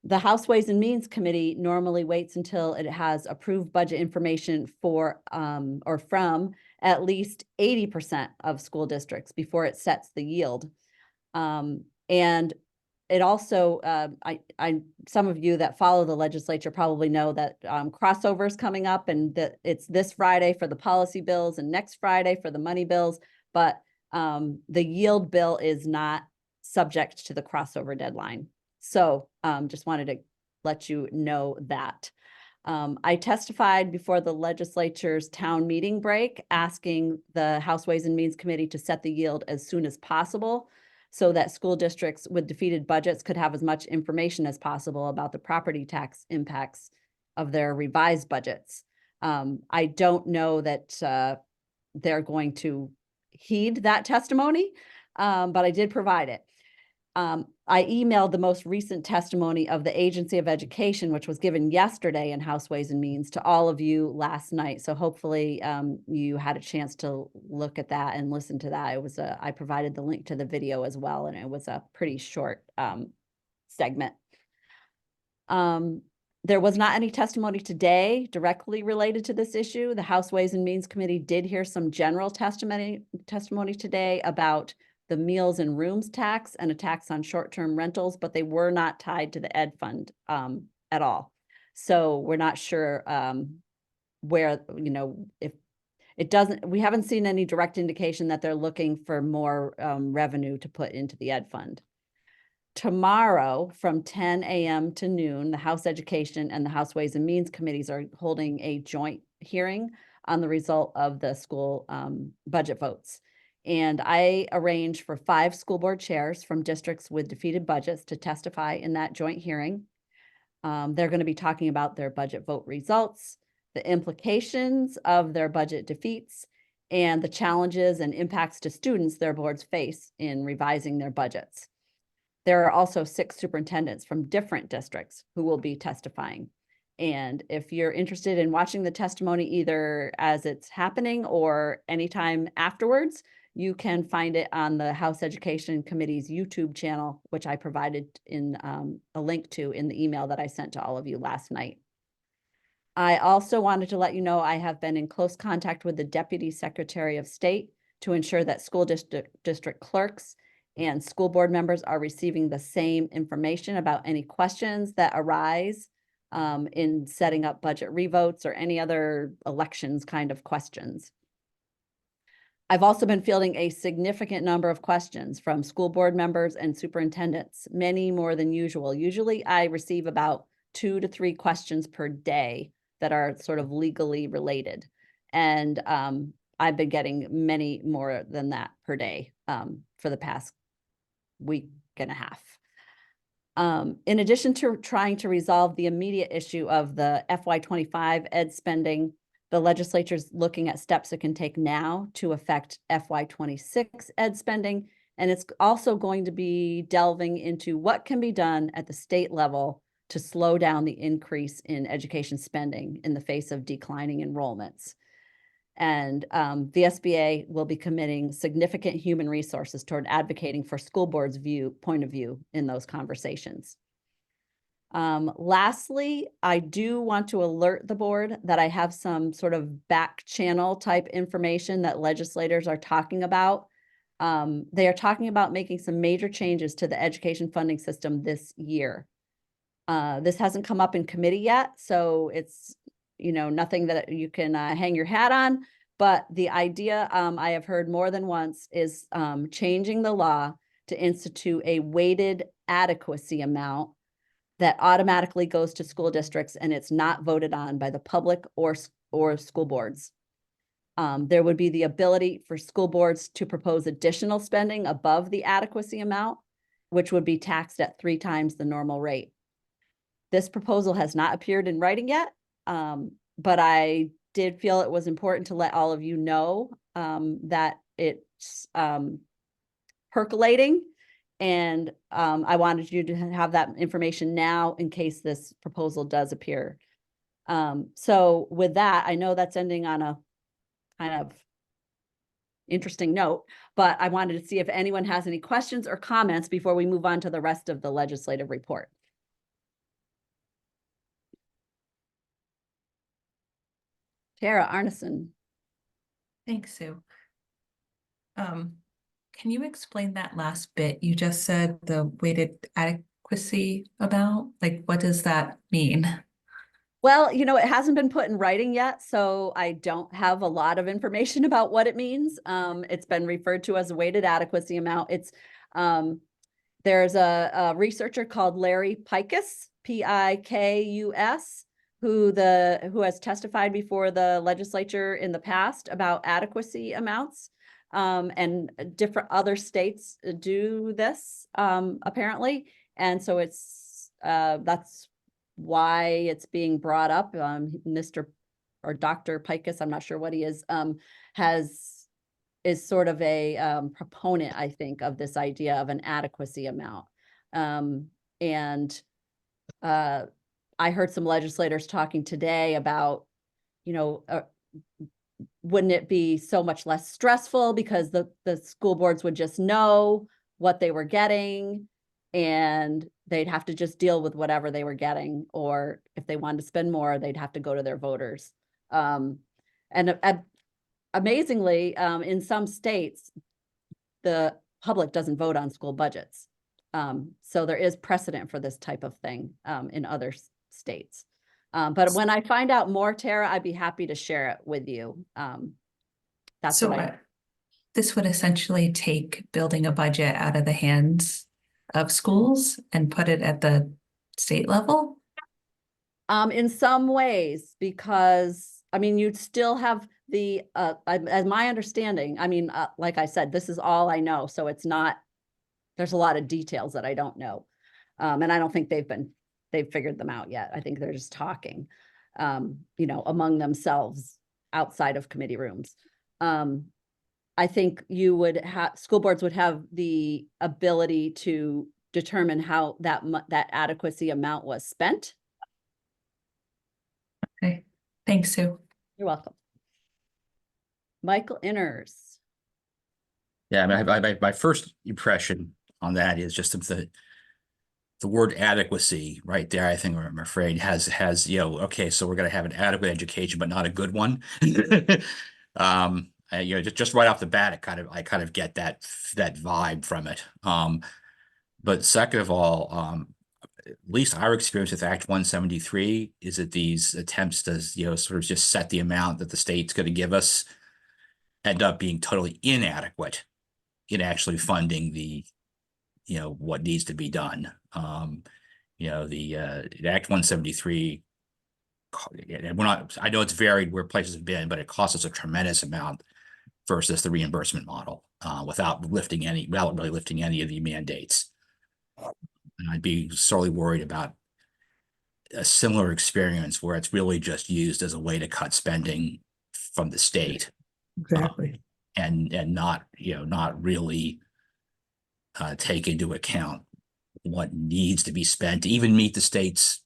The House Ways and Means Committee normally waits until it has approved budget information for or from at least 80% of school districts before it sets the yield. And it also, some of you that follow the legislature probably know that crossover is coming up, and that it's this Friday for the policy bills and next Friday for the money bills, but the yield bill is not subject to the crossover deadline. So just wanted to let you know that. I testified before the legislature's town meeting break, asking the House Ways and Means Committee to set the yield as soon as possible so that school districts with defeated budgets could have as much information as possible about the property tax impacts of their revised budgets. I don't know that they're going to heed that testimony, but I did provide it. I emailed the most recent testimony of the Agency of Education, which was given yesterday in House Ways and Means, to all of you last night. So hopefully you had a chance to look at that and listen to that. It was I provided the link to the video as well, and it was a pretty short segment. There was not any testimony today directly related to this issue. The House Ways and Means Committee did hear some general testimony today about the meals and rooms tax and a tax on short-term rentals, but they were not tied to the ed fund at all. So we're not sure where, if it doesn't, we haven't seen any direct indication that they're looking for more revenue to put into the ed fund. Tomorrow from 10 a.m. to noon, the House Education and the House Ways and Means Committees are holding a joint hearing on the result of the school budget votes. And I arranged for 5 school board chairs from districts with defeated budgets to testify in that joint hearing. They're going to be talking about their budget vote results, the implications of their budget defeats, and the challenges and impacts to students their boards face in revising their budgets. There are also 6 superintendents from different districts who will be testifying. And if you're interested in watching the testimony either as it's happening or anytime afterwards, you can find it on the House Education Committee's YouTube channel, which I provided in a link to in the email that I sent to all of you last night. I also wanted to let you know I have been in close contact with the Deputy Secretary of State to ensure that school district clerks and school board members are receiving the same information about any questions that arise in setting up budget revotes or any other elections kind of questions. I've also been fielding a significant number of questions from school board members and superintendents, many more than usual. Usually I receive about 2 to 3 questions per day that are sort of legally related. And I've been getting many more than that per day for the past week and a half. In addition to trying to resolve the immediate issue of the FY25 ed spending, The legislature's looking at steps it can take now to affect FY26 ed spending. And it's also going to be delving into what can be done at the state level to slow down the increase in education spending in the face of declining enrollments. And VSBA will be committing significant human resources toward advocating for school board's point of view in those conversations. Lastly, I do want to alert the board that I have some sort of back channel type information that legislators are talking about. They are talking about making some major changes to the education funding system this year. This hasn't come up in committee yet, so it's, nothing that you can hang your hat on. But the idea I have heard more than once is changing the law to institute a weighted adequacy amount that automatically goes to school districts, and it's not voted on by the public or school boards. There would be the ability for school boards to propose additional spending above the adequacy amount, which would be taxed at 3 times the normal rate. This proposal has not appeared in writing yet, but I did feel it was important to let all of you know that it's percolating. And I wanted you to have that information now in case this proposal does appear. So with that, I know that's ending on a kind of interesting note, but I wanted to see if anyone has any questions or comments before we move on to the rest of the legislative report. Tara Arneson. Thanks, Sue. Can you explain that last bit? You just said the weighted adequacy amount. Like, what does that mean? Well, it hasn't been put in writing yet, so I don't have a lot of information about what it means. It's been referred to as a weighted adequacy amount. It's there's a researcher called Larry Pikus, Pikus, who has testified before the legislature in the past about adequacy amounts. And different other states do this apparently, and so it's that's why it's being brought up. Mr. or Dr. Pikus, I'm not sure what he is, is sort of a proponent, I think, of this idea of an adequacy amount. And I heard some legislators talking today about, wouldn't it be so much less stressful because the school boards would just know what they were getting and they'd have to just deal with whatever they were getting, or if they wanted to spend more, they'd have to go to their voters. And amazingly, in some states, the public doesn't vote on school budgets. So there is precedent for this type of thing in other states. But when I find out more, Tara, I'd be happy to share it with you. That's so what this would essentially take building a budget out of the hands of schools and put it at the state level? In some ways, because you'd still have the, as my understanding, like I said, this is all I know. So it's not, there's a lot of details that I don't know. And I don't think they've figured them out yet. I think they're just talking, among themselves outside of committee rooms. I think school boards would have the ability to determine how that adequacy amount was spent. Okay, thanks, Sue. You're welcome. Michael Inners. Yeah, my first impression on that is just the word adequacy right there. I think, I'm afraid, has okay, so we're going to have an adequate education, but not a good one. Just right off the bat, I kind of get that vibe from it. But second of all, at least our experience with Act 173 is that these attempts to sort of just set the amount that the state's going to give us end up being totally inadequate in actually funding the what needs to be done. The Act 173, I know it's varied where places have been, but it costs us a tremendous amount versus the reimbursement model without really lifting any of the mandates. And I'd be sorely worried about a similar experience where it's really just used as a way to cut spending from the state. Exactly. And not, not really take into account what needs to be spent to even meet the state's,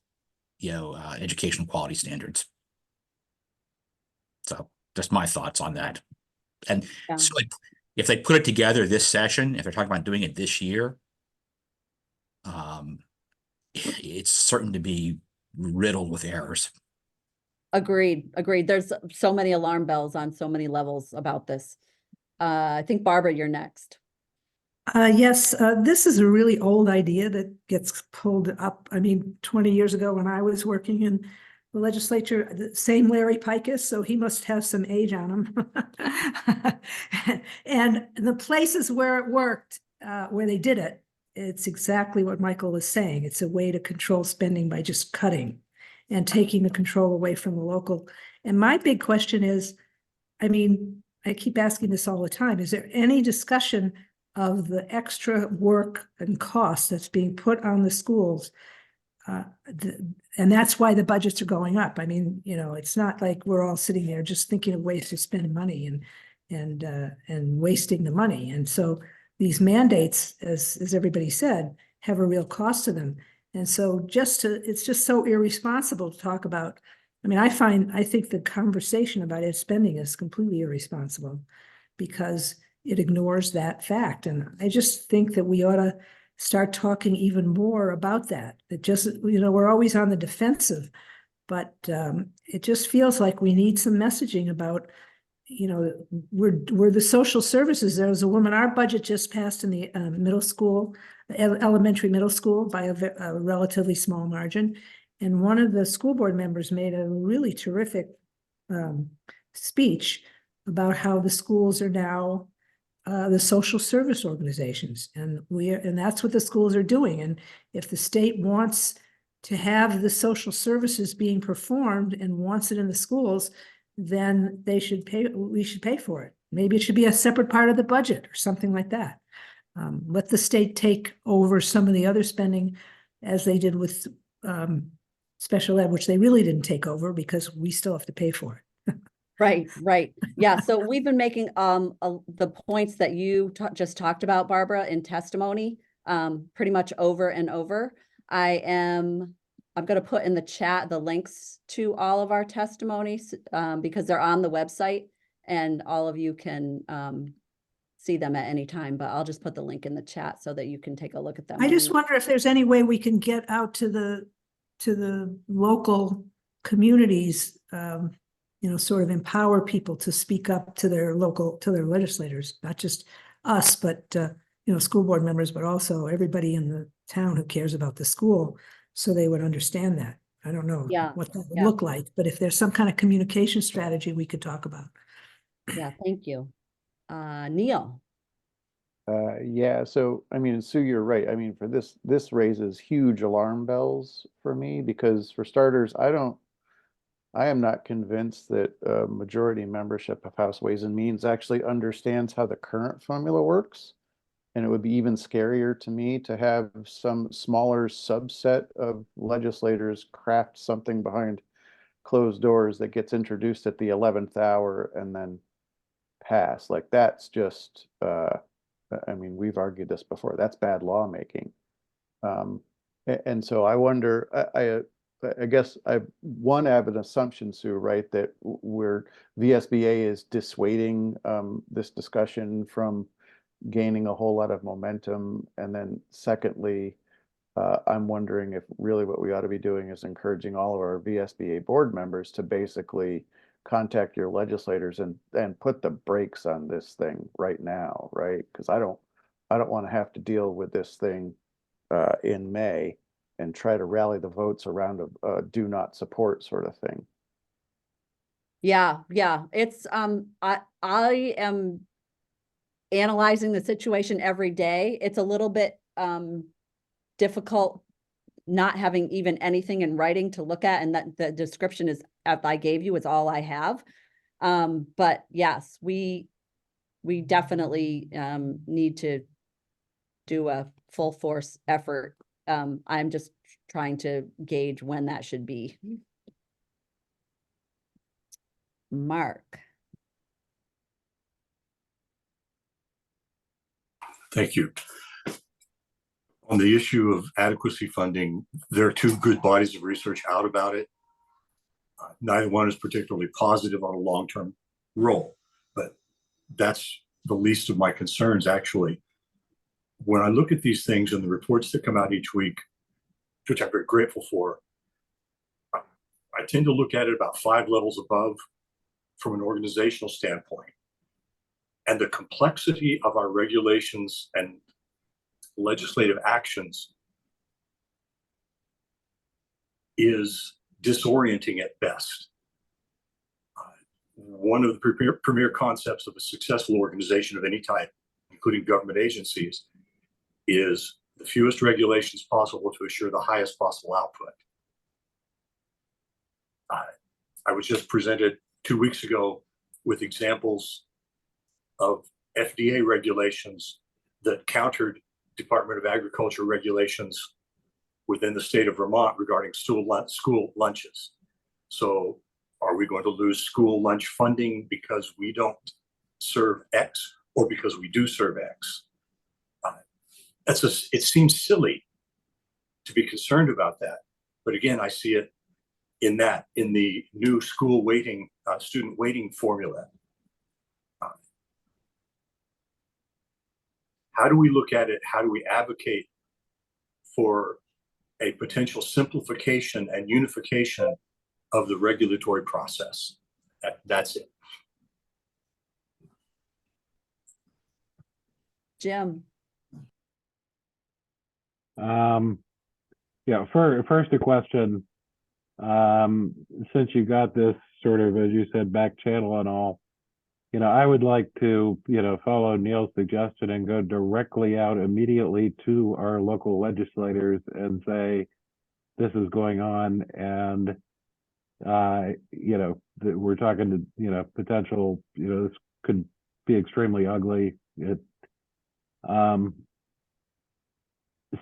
educational quality standards. So just my thoughts on that. And Yeah. so if they put it together this session, if they're talking about doing it this year, it's certain to be riddled with errors. Agreed. There's so many alarm bells on so many levels about this. I think Barbara, you're next. Yes, this is a really old idea that gets pulled up. I mean, 20 years ago when I was working in the legislature, the same Larry Pikus, so he must have some age on him. And the places where it worked, where they did it, it's exactly what Michael was saying. It's a way to control spending by just cutting and taking the control away from the local. And my big question is, I mean, I keep asking this all the time, is there any discussion of the extra work and cost that's being put on the schools? And that's why the budgets are going up. I mean, it's not like we're all sitting there just thinking of ways to spend money and wasting the money. And so these mandates, as everybody said, have a real cost to them. And so it's just so irresponsible to talk about. I mean, I think the conversation about ed spending is completely irresponsible because it ignores that fact. And I just think that we ought to start talking even more about that. That just, we're always on the defensive, but it just feels like we need some messaging about, we're the social services. There was a woman, our budget just passed in the middle school, elementary middle school by a relatively small margin. And one of the school board members made a really terrific speech about how the schools are now the social service organizations, and that's what the schools are doing. And if the state wants to have the social services being performed and wants it in the schools, then we should pay for it. Maybe it should be a separate part of the budget or something like that. Let the state take over some of the other spending as they did with special ed, which they really didn't take over because we still have to pay for it. Right. Yeah, so we've been making the points that you just talked about, Barbara, in testimony, pretty much over and over. I'm going to put in the chat the links to all of our testimonies because they're on the website and all of you can see them at any time, but I'll just put the link in the chat so that you can take a look at them. I just wonder if there's any way we can get out to the local communities, sort of empower people to speak up to their legislators, not just us, but, school board members, but also everybody in the town who cares about the school, so they would understand that. I don't know what that would look like, but if there's some kind of communication strategy we could talk about. Yeah, thank you. Neil. Yeah, so I mean, Sue, you're right. I mean, for this raises huge alarm bells for me because for starters, I am not convinced that majority membership of House Ways and Means actually understands how the current formula works. And it would be even scarier to me to have some smaller subset of legislators craft something behind closed doors that gets introduced at the 11th hour and then pass. Like that's just, I mean, we've argued this before. That's bad lawmaking. And so I wonder, I guess one avid assumption, Sue, right, that where VSBA is dissuading this discussion from gaining a whole lot of momentum. And then secondly, I'm wondering if really what we ought to be doing is encouraging all of our VSBA board members to basically contact your legislators and put the brakes on this thing right now, right? Because I don't want to have to deal with this thing in May and try to rally the votes around a do not support sort of thing. Yeah. It's I am analyzing the situation every day. It's a little bit difficult not having even anything in writing to look at, and that the description is I gave you is all I have. But yes, we definitely need to do a full force effort. I'm just trying to gauge when that should be. Mark. Thank you. On the issue of adequacy funding, there are two good bodies of research out about it. Neither one is particularly positive on a long-term role, but that's the least of my concerns, actually. When I look at these things and the reports that come out each week, which I'm very grateful for, I tend to look at it about 5 levels above from an organizational standpoint. And the complexity of our regulations and legislative actions is disorienting at best. One of the premier concepts of a successful organization of any type, including government agencies, is the fewest regulations possible to assure the highest possible output. I was just presented 2 weeks ago with examples of FDA regulations that countered Department of Agriculture regulations within the state of Vermont regarding school lunches. So are we going to lose school lunch funding because we don't serve X or because we do serve X? It seems silly to be concerned about that. But again, I see it in the new school weighting, student weighting formula. How do we look at it? How do we advocate for a potential simplification and unification of the regulatory process? That's it. Jim. Yeah, first a question. Since you got this sort of, as you said, back channel and all, I would like to, follow Neil's suggestion and go directly out immediately to our local legislators and say, this is going on, and we're talking to, potential, this could be extremely ugly.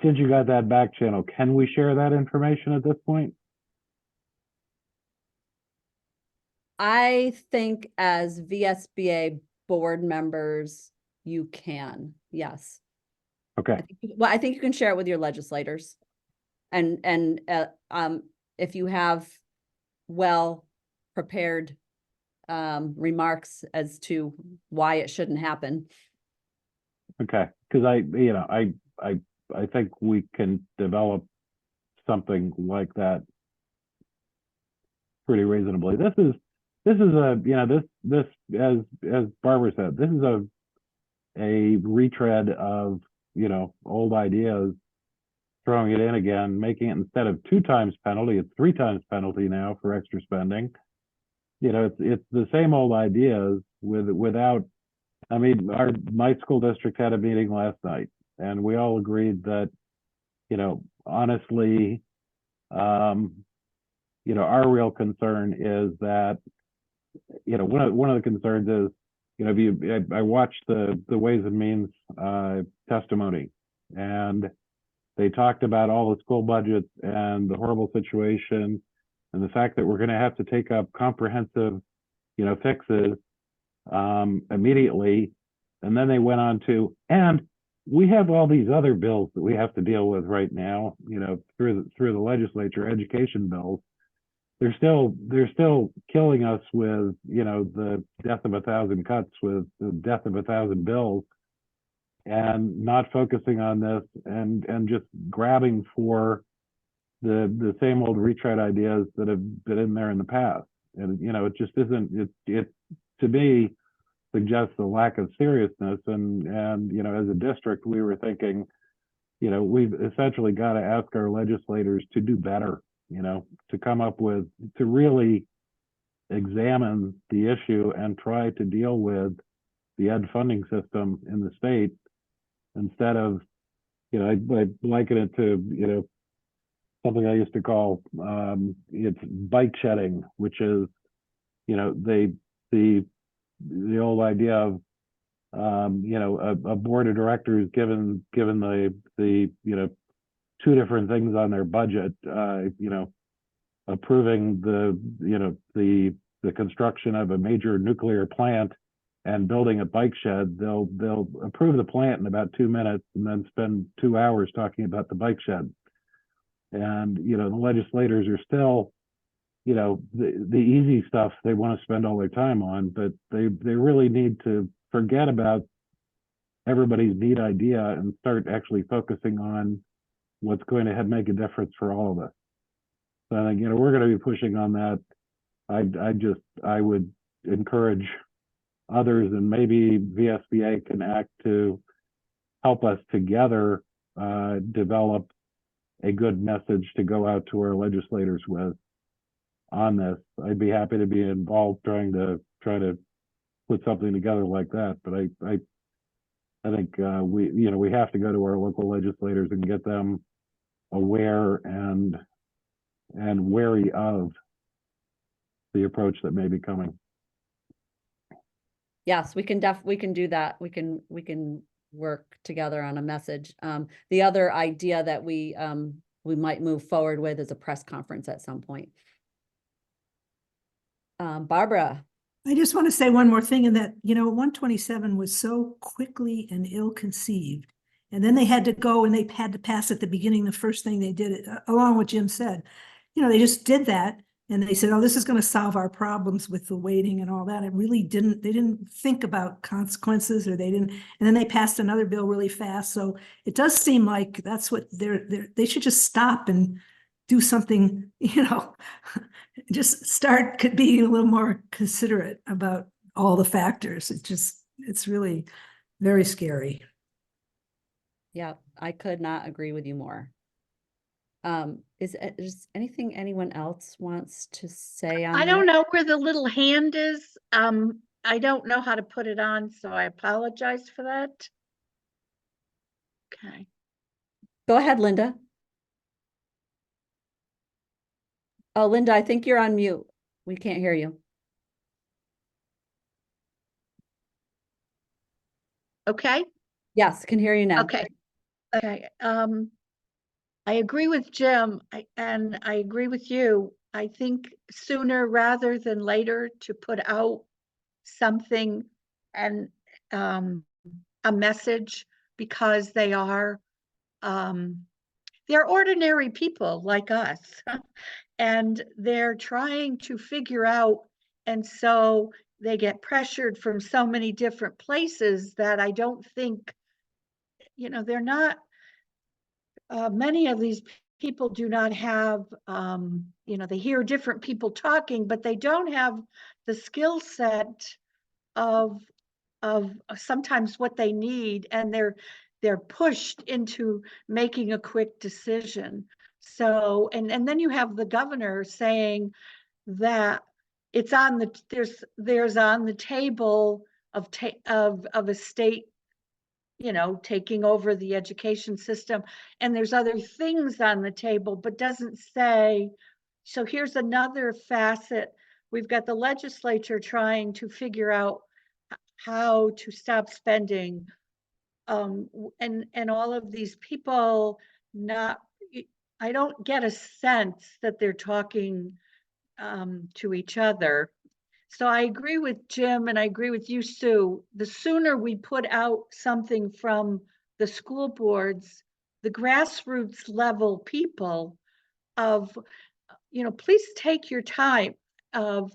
Since you got that back channel, can we share that information at this point? I think as VSBA board members, you can, yes. Okay. I think you can share it with your legislators. And if you have well-prepared remarks as to why it shouldn't happen. Okay, because I think we can develop something like that pretty reasonably. This is a this as Barbara said, this is a retread of old ideas, throwing it in again, making it, instead of 2 times penalty, it's 3 times penalty now for extra spending. It's the same old ideas without. I mean, my school district had a meeting last night, and we all agreed that, honestly, our real concern is that, one of the concerns is, I watched the Ways and Means testimony, and they talked about all the school budgets and the horrible situation and the fact that we're going to have to take up comprehensive, fixes immediately. And then they went on to, and we have all these other bills that we have to deal with right now, through the legislature, education bills. They're still killing us with, the death of 1,000 cuts, with the death of 1,000 bills, and not focusing on this and just grabbing for the same old retread ideas that have been in there in the past. And, it just isn't, it to me suggests a lack of seriousness. And, as a district, we were thinking, we've essentially got to ask our legislators to do better, to come up with, to really examine the issue and try to deal with the ed funding system in the state, instead of, I liken it to, something I used to call, it's bike shedding, which is, the old idea of, a board of directors given the 2 different things on their budget, approving the construction of a major nuclear plant and building a bike shed, they'll approve the plant in about 2 minutes and then spend 2 hours talking about the bike shed. And, you know, the legislators are still, you know, the easy stuff they want to spend all their time on, but they really need to forget about everybody's neat idea and start actually focusing on what's going to make a difference for all of us. So I think, you know, we're going to be pushing on that. I would encourage others, and maybe VSBA can act to help us together develop a good message to go out to our legislators with on this. I'd be happy to be involved trying to put something together like that. But I think we have to go to our local legislators and get them aware and wary of the approach that may be coming. Yes, we can do that. We can work together on a message. The other idea that we might move forward with is a press conference at some point. Barbara. I just want to say one more thing in that, 127 was so quickly and ill-conceived. And then they had to go and they had to pass at the beginning. The first thing they did, along with Jim said, they just did that. And they said, oh, this is going to solve our problems with the waiting and all that. It really didn't, they didn't think about consequences, or they didn't, and then they passed another bill really fast. So it does seem like that's what they should just stop and do something, just start being a little more considerate about all the factors. It's really very scary. Yeah, I could not agree with you more. Is anything anyone else wants to say on I don't that? know where the little hand is. I don't know how to put it on, so I apologize for that. Okay. Go ahead, Linda. Oh, Linda, I think you're on mute. We can't hear you. Okay. Yes, can hear you now. Okay. Okay. I agree with Jim, and I agree with you. I think sooner rather than later to put out something and a message, because they're ordinary people like us and they're trying to figure out, and so they get pressured from so many different places that I don't think, they're not many of these people do not have, they hear different people talking, but they don't have the skill set of sometimes what they need, and they're pushed into making a quick decision. So, and then you have the governor saying that it's on there's on the table of a state, taking over the education system, and there's other things on the table, but doesn't say. So here's another facet. We've got the legislature trying to figure out how to stop spending, and all of these people I don't get a sense that they're talking to each other. So I agree with Jim, and I agree with you, Sue. The sooner we put out something from the school boards, the grassroots level people of, please take your time of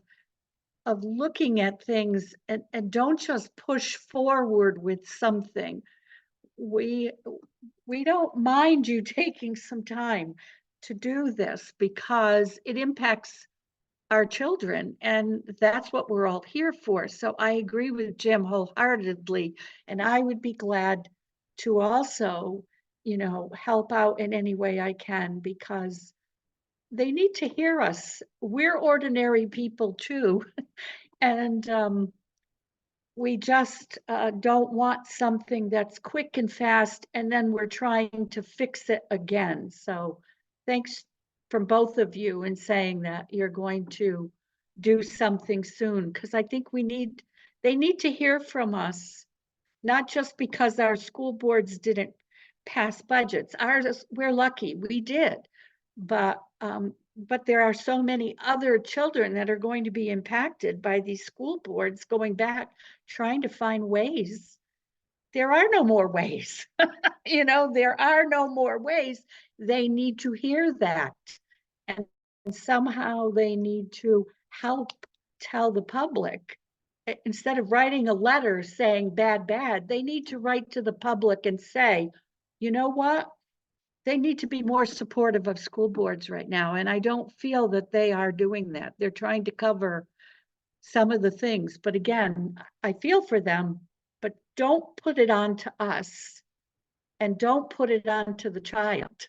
looking at things, and don't just push forward with something. We don't mind you taking some time to do this, because it impacts our children, and that's what we're all here for. So I agree with Jim wholeheartedly, and I would be glad to also, help out in any way I can, because they need to hear us. We're ordinary people too. And we just don't want something that's quick and fast, and then we're trying to fix it again. So thanks from both of you in saying that you're going to do something soon, because I think they need to hear from us, not just because our school boards didn't pass budgets. Ours, we're lucky, we did, but but there are so many other children that are going to be impacted by these school boards going back, trying to find ways. There are no more ways. There are no more ways. They need to hear that. And somehow they need to help tell the public. Instead of writing a letter saying bad, they need to write to the public and say, you know what? They need to be more supportive of school boards right now. And I don't feel that they are doing that. They're trying to cover some of the things. But again, I feel for them, but don't put it on to us and don't put it on to the child.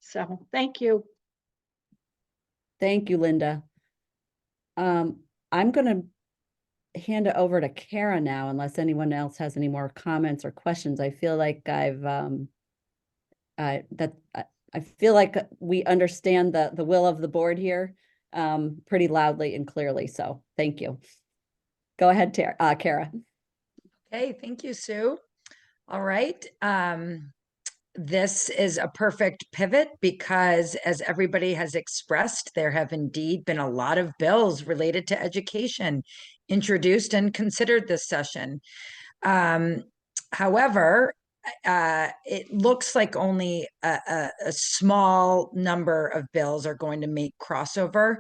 So thank you. Thank you, Linda. I'm going to hand it over to Kara now, unless anyone else has any more comments or questions. I feel like I feel like we understand the will of the board here pretty loudly and clearly. So thank you. Go ahead, Kara. Okay, thank you, Sue. All right. This is a perfect pivot because, as everybody has expressed, there have indeed been a lot of bills related to education introduced and considered this session. However, it looks like only a small number of bills are going to make crossover.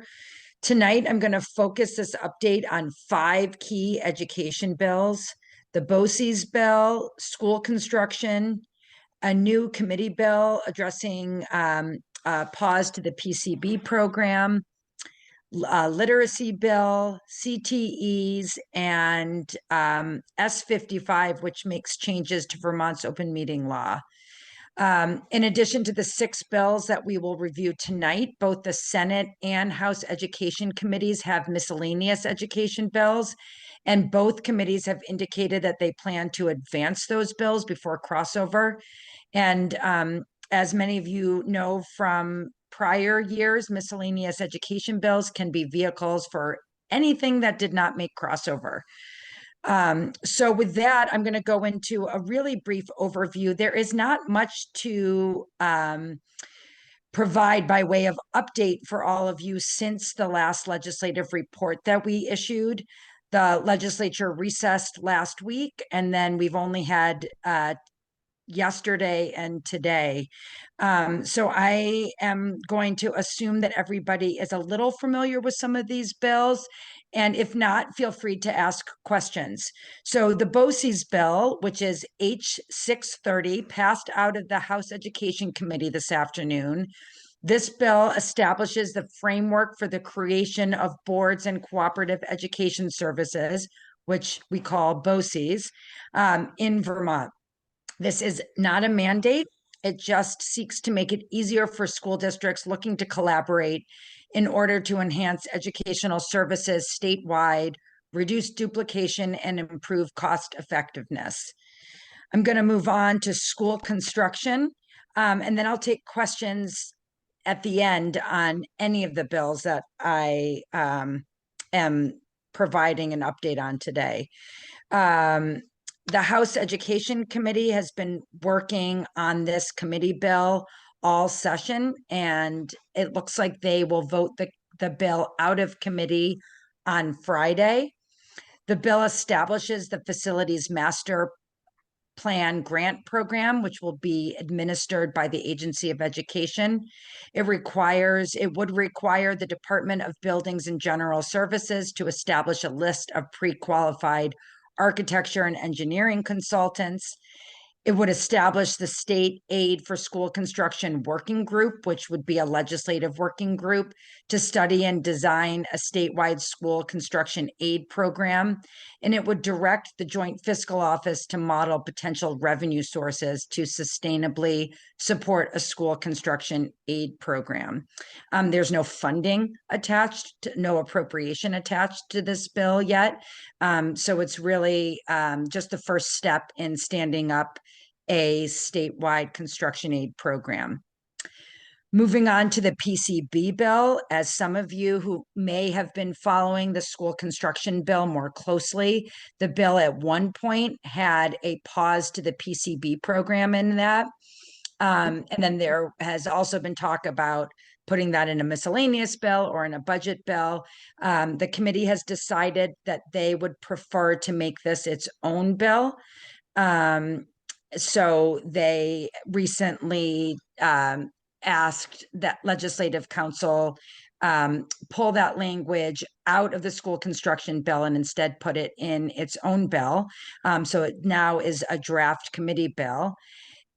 Tonight, I'm going to focus this update on 5 key education bills: the BOCES bill, school construction, a new committee bill addressing pause to the PCB program, literacy bill, CTEs, and S55, which makes changes to Vermont's open meeting law. In addition to the 6 bills that we will review tonight, both the Senate and House Education Committees have miscellaneous education bills, and both committees have indicated that they plan to advance those bills before crossover. And as many of you know from prior years, miscellaneous education bills can be vehicles for anything that did not make crossover. So with that, I'm going to go into a really brief overview. There is not much to provide by way of update for all of you since the last legislative report that we issued. The legislature recessed last week, and then we've only had yesterday and today. So I am going to assume that everybody is a little familiar with some of these bills. And if not, feel free to ask questions. So the BOCES bill, which is H630, passed out of the House Education Committee this afternoon. This bill establishes the framework for the creation of boards and cooperative education services, which we call BOCES, in Vermont. This is not a mandate. It just seeks to make it easier for school districts looking to collaborate in order to enhance educational services statewide, reduce duplication, and improve cost effectiveness. I'm going to move on to school construction, and then I'll take questions at the end on any of the bills that I am providing an update on today. The House Education Committee has been working on this committee bill all session, and it looks like they will vote the bill out of committee on Friday. The bill establishes the Facilities Master Plan grant program, which will be administered by the Agency of Education. It would require the Department of Buildings and General Services to establish a list of pre-qualified architecture and engineering consultants. It would establish the State Aid for School Construction Working Group, which would be a legislative working group to study and design a statewide school construction aid program. And it would direct the Joint Fiscal Office to model potential revenue sources to sustainably support a school construction aid program. There's no funding attached, no appropriation attached to this bill yet. So it's really just the first step in standing up a statewide construction aid program. Moving on to the PCB bill, as some of you who may have been following the school construction bill more closely, the bill at one point had a pause to the PCB program in that. And then there has also been talk about putting that in a miscellaneous bill or in a budget bill. The committee has decided that they would prefer to make this its own bill. So they recently asked that Legislative Council pull that language out of the school construction bill and instead put it in its own bill. So it now is a draft committee bill.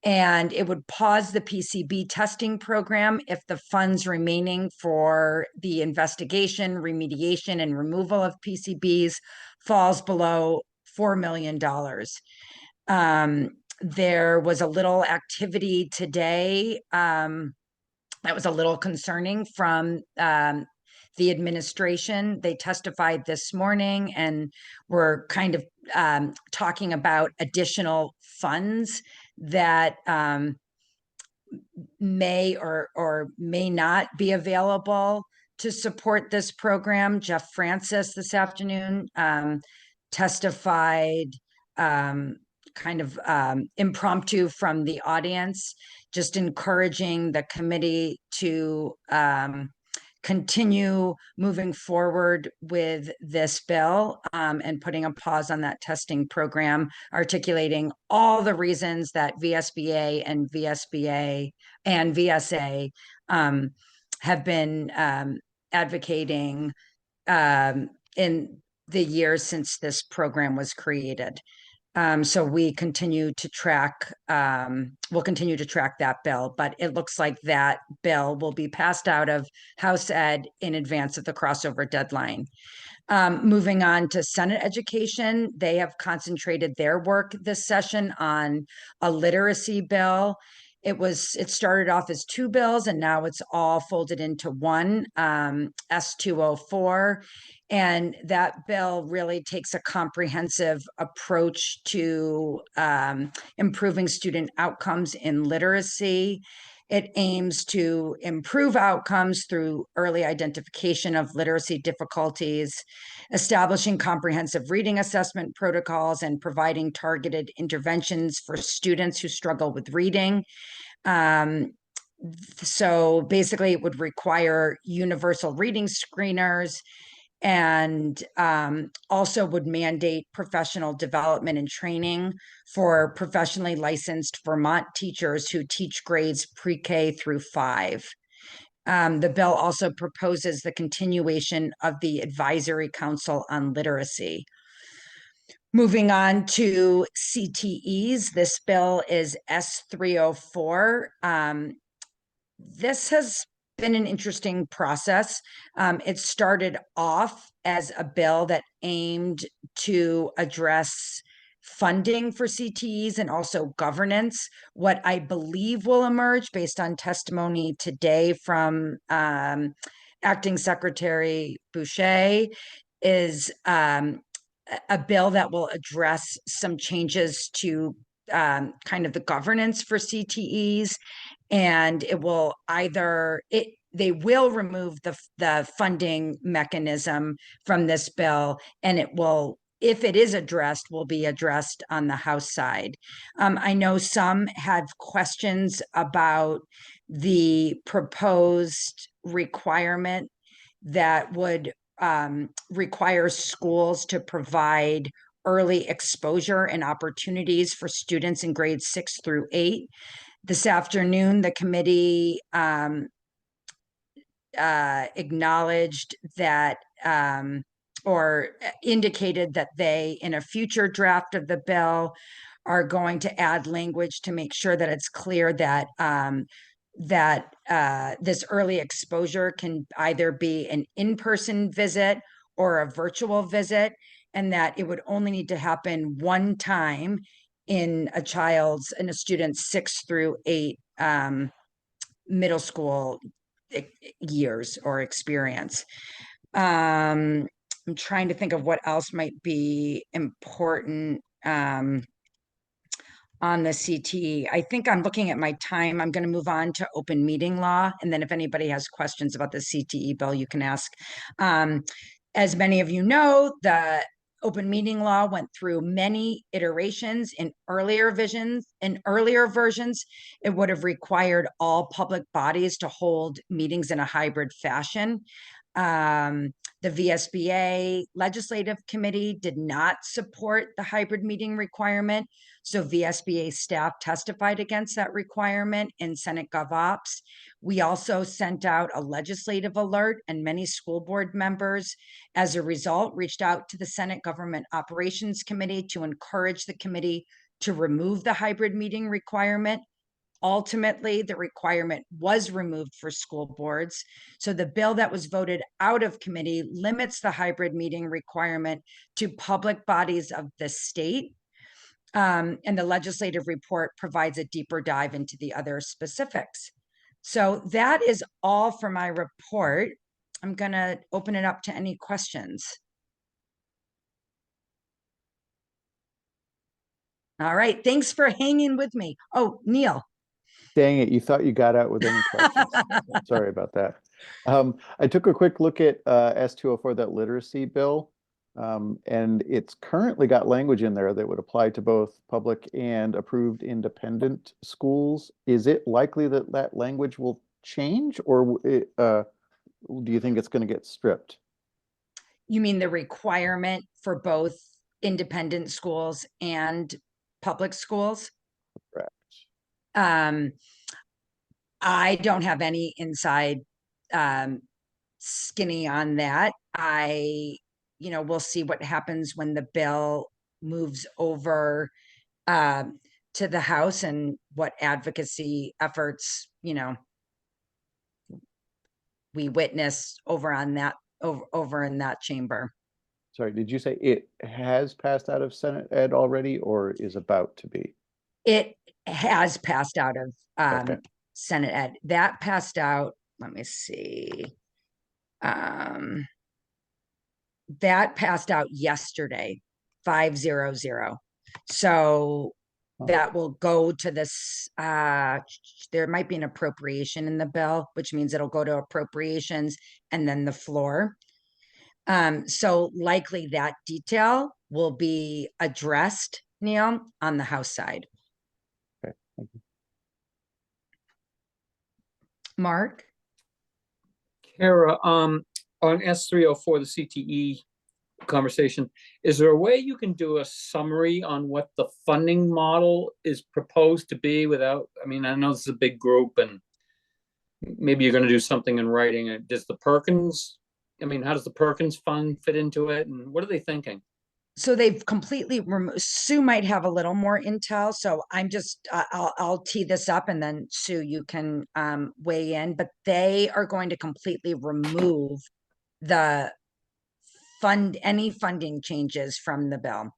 And it would pause the PCB testing program if the funds remaining for the investigation, remediation, and removal of PCBs falls below $4 million. There was a little activity today that was a little concerning from the administration. They testified this morning and were kind of talking about additional funds that may or may not be available to support this program. Jeff Francis this afternoon testified kind of impromptu from the audience, just encouraging the committee to continue moving forward with this bill and putting a pause on that testing program, articulating all the reasons that VSBA and VSA have been advocating in the years since this program was created. So we continue to track, we'll continue to track that bill, but it looks like that bill will be passed out of House Ed in advance of the crossover deadline. Moving on to Senate Education, they have concentrated their work this session on a literacy bill. It started off as two bills and now it's all folded into one, S204. And that bill really takes a comprehensive approach to improving student outcomes in literacy. It aims to improve outcomes through early identification of literacy difficulties, establishing comprehensive reading assessment protocols, and providing targeted interventions for students who struggle with reading. So basically, it would require universal reading screeners and also would mandate professional development and training for professionally licensed Vermont teachers who teach grades pre-K through 5. The bill also proposes the continuation of the Advisory Council on Literacy. Moving on to CTEs, this bill is S304. This has been an interesting process. It started off as a bill that aimed to address funding for CTEs and also governance. What I believe will emerge based on testimony today from Acting Secretary Boucher is a bill that will address some changes to kind of the governance for CTEs. And it will they will remove the funding mechanism from this bill, and it will, if it is addressed, will be addressed on the House side. I know some had questions about the proposed requirement that would require schools to provide early exposure and opportunities for students in grades 6 through 8. This afternoon, the committee acknowledged that or indicated that they, in a future draft of the bill, are going to add language to make sure that it's clear that this early exposure can either be an in-person visit or a virtual visit, and that it would only need to happen one time in a student's 6 through 8 middle school years or experience. I'm trying to think of what else might be important on the CTE. I think I'm looking at my time. I'm going to move on to open meeting law. And then if anybody has questions about the CTE bill, you can ask. As many of you know, the open meeting law went through many iterations in earlier versions. It would have required all public bodies to hold meetings in a hybrid fashion. The VSBA Legislative Committee did not support the hybrid meeting requirement. So VSBA staff testified against that requirement in Senate GovOps. We also sent out a legislative alert, and many school board members, as a result, reached out to the Senate Government Operations Committee to encourage the committee to remove the hybrid meeting requirement. Ultimately, the requirement was removed for school boards. So the bill that was voted out of committee limits the hybrid meeting requirement to public bodies of the state. And the legislative report provides a deeper dive into the other specifics. So that is all for my report. I'm going to open it up to any questions. All right. Thanks for hanging with me. Oh, Neil. Dang it, you thought you got out with any questions. Sorry about that. I took a quick look at S204, that literacy bill, and it's currently got language in there that would apply to both public and approved independent schools. Is it likely that that language will change, or do you think it's going to get stripped? You mean the requirement for both independent schools and public schools? Correct. I don't have any inside skinny on that. We'll see what happens when the bill moves over to the House and what advocacy efforts, we witness over on that, over in that chamber. Sorry, did you say it has passed out of Senate Ed already, or is about to be? It has passed out of Okay. Senate Ed. That passed out, let me see. That passed out yesterday, 500. So that will go to this, there might be an appropriation in the bill, which means it'll go to appropriations and then the floor. So likely that detail will be addressed, Neil, on the House side. Okay, thank you. Mark? Kara, on S304, the CTE conversation, is there a way you can do a summary on what the funding model is proposed to be without, I know this is a big group and maybe you're going to do something in writing. Does the Perkins, how does the Perkins fund fit into it, and what are they thinking? So they've completely removed, Sue might have a little more intel, so I'm just, I'll tee this up and then Sue, you can weigh in, but they are going to completely remove any funding changes from the bill.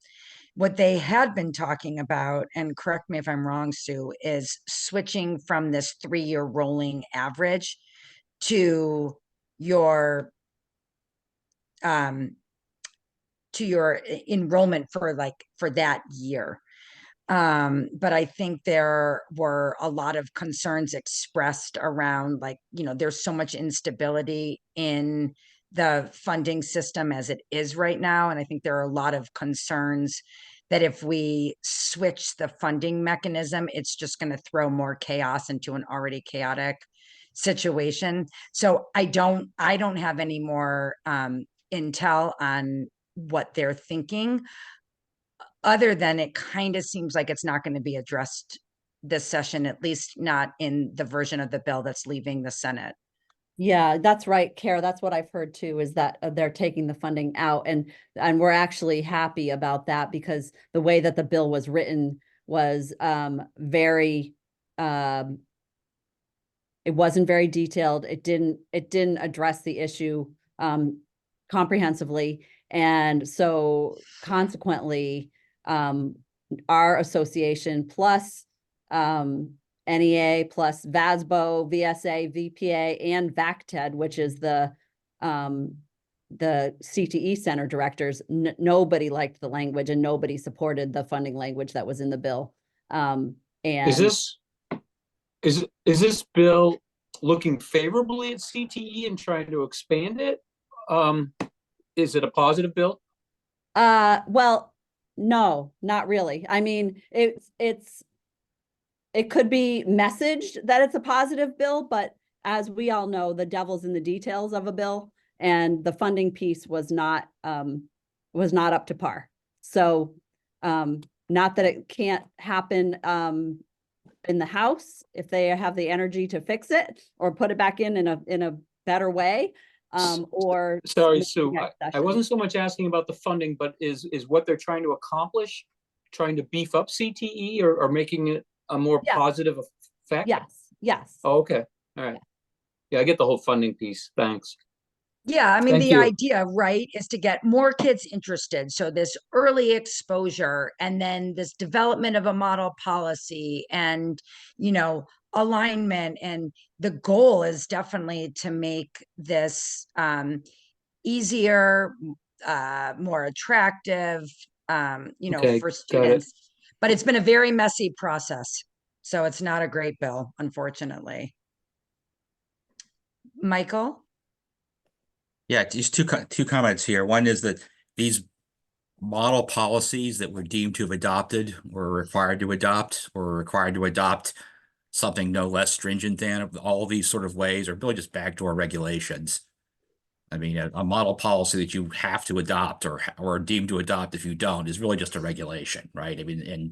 What they had been talking about, and correct me if I'm wrong, Sue, is switching from this 3-year rolling average to your enrollment for that year. But I think there were a lot of concerns expressed around, there's so much instability in the funding system as it is right now. And I think there are a lot of concerns that if we switch the funding mechanism, it's just going to throw more chaos into an already chaotic situation. So I don't have any more intel on what they're thinking, other than it kind of seems like it's not going to be addressed this session, at least not in the version of the bill that's leaving the Senate. Yeah, that's right, Kara. That's what I've heard too, is that they're taking the funding out, and we're actually happy about that, because the way that the bill was written was very it wasn't very detailed. It didn't address the issue comprehensively, and so consequently our association plus NEA plus VSBO, VSA, VPA, and VACTED, which is the CTE center directors, nobody liked the language and nobody supported the funding language that was in the bill. And is this bill looking favorably at CTE and trying to expand it? Is it a positive bill? Well, no, not really. I mean, it could be messaged that it's a positive bill, but as we all know, the devil's in the details of a bill, and the funding piece was not up to par. So, not that it can't happen in the House if they have the energy to fix it or put it back in a better way. Or Sorry, Sue, next I session. wasn't so much asking about the funding, but is what they're trying to accomplish, trying to beef up CTE or making it a more Yes. positive effect? Yes. Oh, okay, all right. Yeah, I get the whole funding piece. Thanks. Yeah, I mean, Thank the you. idea, right, is to get more kids interested. So this early exposure and then this development of a model policy and, alignment. And the goal is definitely to make this easier, more attractive, Okay, for got it. students. But it's been a very messy process. So it's not a great bill, unfortunately. Michael? Yeah, just two comments here. One is that these model policies that were deemed to have adopted or required to adopt something no less stringent than all these sort of ways are really just backdoor regulations. I mean, a model policy that you have to adopt or are deemed to adopt if you don't is really just a regulation, right? I mean,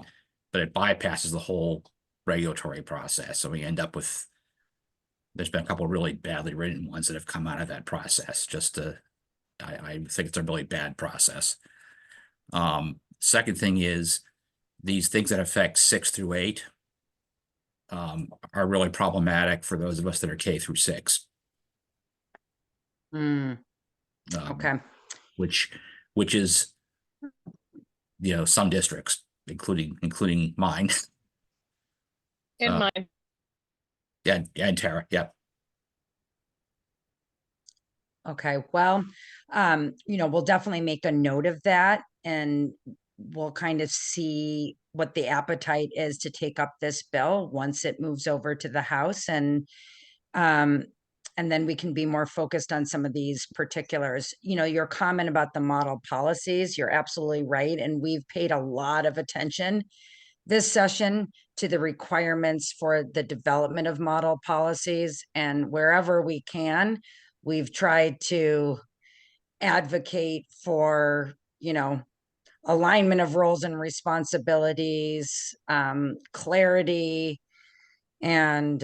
but it bypasses the whole regulatory process. So we end up with, there's been a couple of really badly written ones that have come out of that process. I think it's a really bad process. Second thing is these things that affect 6 through 8 are really problematic for those of us that are K through 6. Okay. Which is, some districts, including mine. And mine. Yeah, and Tara, yeah. Okay, well, we'll definitely make a note of that, and we'll kind of see what the appetite is to take up this bill once it moves over to the House, and then we can be more focused on some of these particulars. Your comment about the model policies, you're absolutely right, and we've paid a lot of attention this session to the requirements for the development of model policies, and wherever we can, we've tried to advocate for, alignment of roles and responsibilities, clarity, and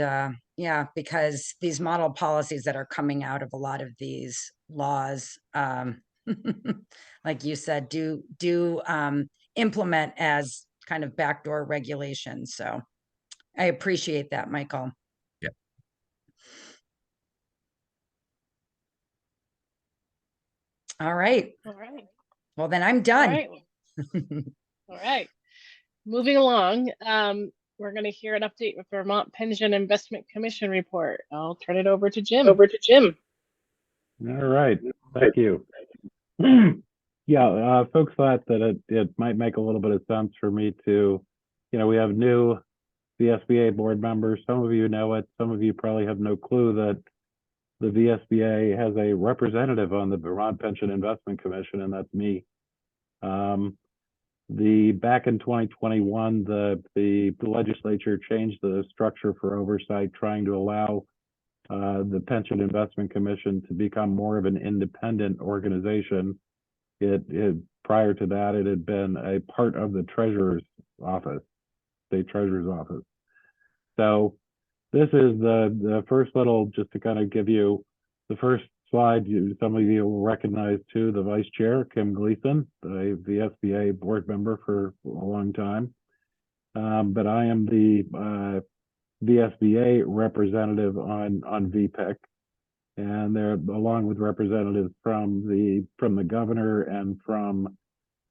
yeah, because these model policies that are coming out of a lot of these laws, like you said, do implement as kind of backdoor regulations. So I appreciate that, Michael. Yeah. All right. All right. Well, then I'm All done. right. All right. Moving along, we're going to hear an update with Vermont Pension Investment Commission report. I'll turn it over to Jim. All right, thank you. Yeah, folks thought that it might make a little bit of sense for me to, we have new VSBA board members. Some of you know it. Some of you probably have no clue that the VSBA has a representative on the Vermont Pension Investment Commission, and that's me. Back in 2021, the legislature changed the structure for oversight, trying to allow the Pension Investment Commission to become more of an independent organization. Prior to that, it had been a part of the Treasurer's Office, State Treasurer's Office. So this is the first little, just to kind of give you the first slide. Some of you will recognize too the Vice Chair, Kim Gleason, the VSBA board member for a long time. But I am the VSBA representative on VPIC, and they're along with representatives from the governor and from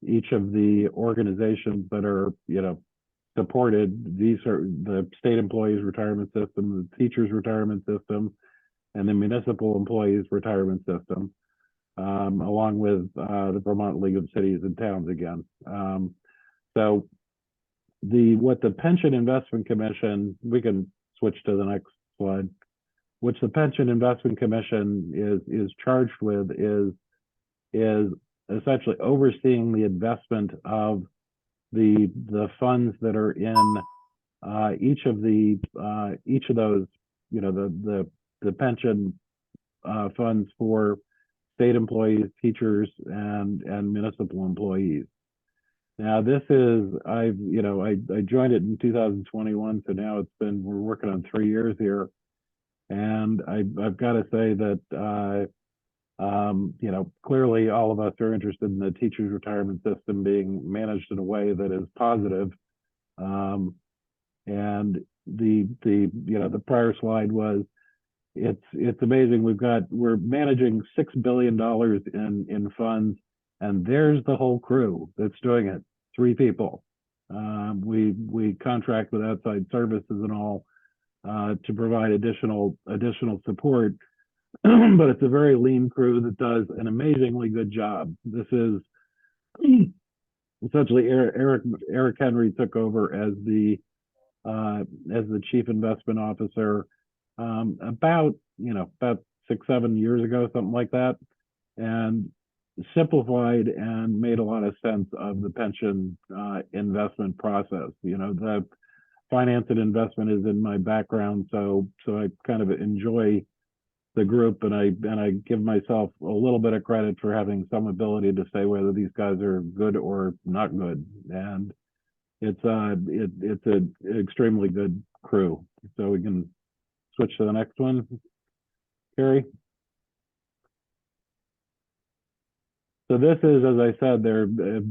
each of the organizations that are supported. These are the state employees retirement system, the teachers retirement system, and the municipal employees retirement system, along with the Vermont League of Cities and Towns again. So what the Pension Investment Commission, we can switch to the next slide, which the Pension Investment Commission is charged with is essentially overseeing the investment of the funds that are in each of those, you know, the pension funds for state employees, teachers, and municipal employees. Now this is, I joined it in 2021, so now we're working on 3 years here, and I've got to say that clearly all of us are interested in the teachers' retirement system being managed in a way that is positive. And the prior slide was, it's amazing. We're managing $6 billion in funds, and there's the whole crew that's doing it. 3 people. We contract with outside services and all to provide additional support, but it's a very lean crew that does an amazingly good job. This is essentially Eric Henry took over as the chief investment officer about 6-7 years ago, something like that, and simplified and made a lot of sense of the pension investment process. The finance and investment is in my background, so I kind of enjoy the group, and I give myself a little bit of credit for having some ability to say whether these guys are good or not good. And it's an extremely good crew. So we can switch to the next one, Carrie. So this is, as I said, the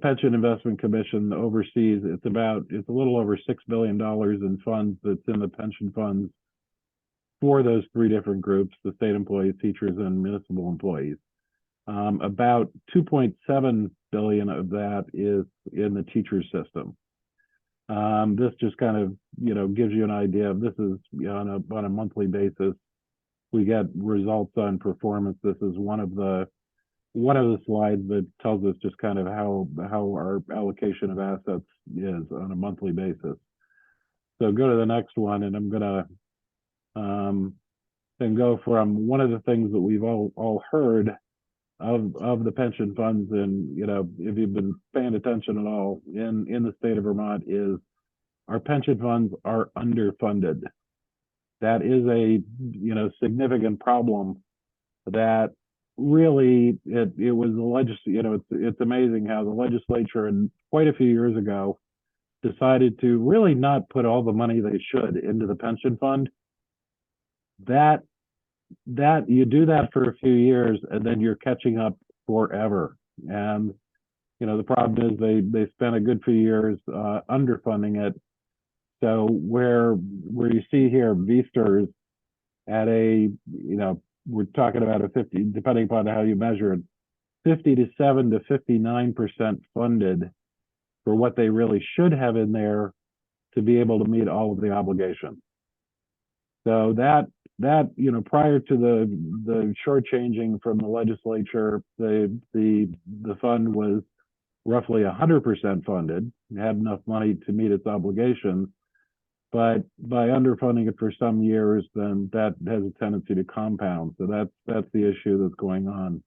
Pension Investment Commission oversees. It's a little over $6 billion in funds that's in the pension funds for those 3 different groups: the state employees, teachers, and municipal employees. About 2.7 billion of that is in the teacher system. This just kind of gives you an idea of, this is on a monthly basis. We get results on performance. This is one of the slides that tells us just kind of how our allocation of assets is on a monthly basis. So go to the next one, and I'm gonna then go from one of the things that we've all heard of the pension funds, and if you've been paying attention at all in the state of Vermont, is our pension funds are underfunded. That is a significant problem that really it was the it's amazing how the legislature, and quite a few years ago, decided to really not put all the money they should into the pension fund. That you do that for a few years, and then you're catching up forever. And the problem is they spent a good few years underfunding it. So where you see here VSTRs at we're talking about a 50, depending upon how you measure it, 57 to 59% funded for what they really should have in there to be able to meet all of the obligations. So that prior to the shortchanging from the legislature, the fund was roughly 100% funded, had enough money to meet its obligations. But by underfunding it for some years, then that has a tendency to compound. So that's the issue that's going on.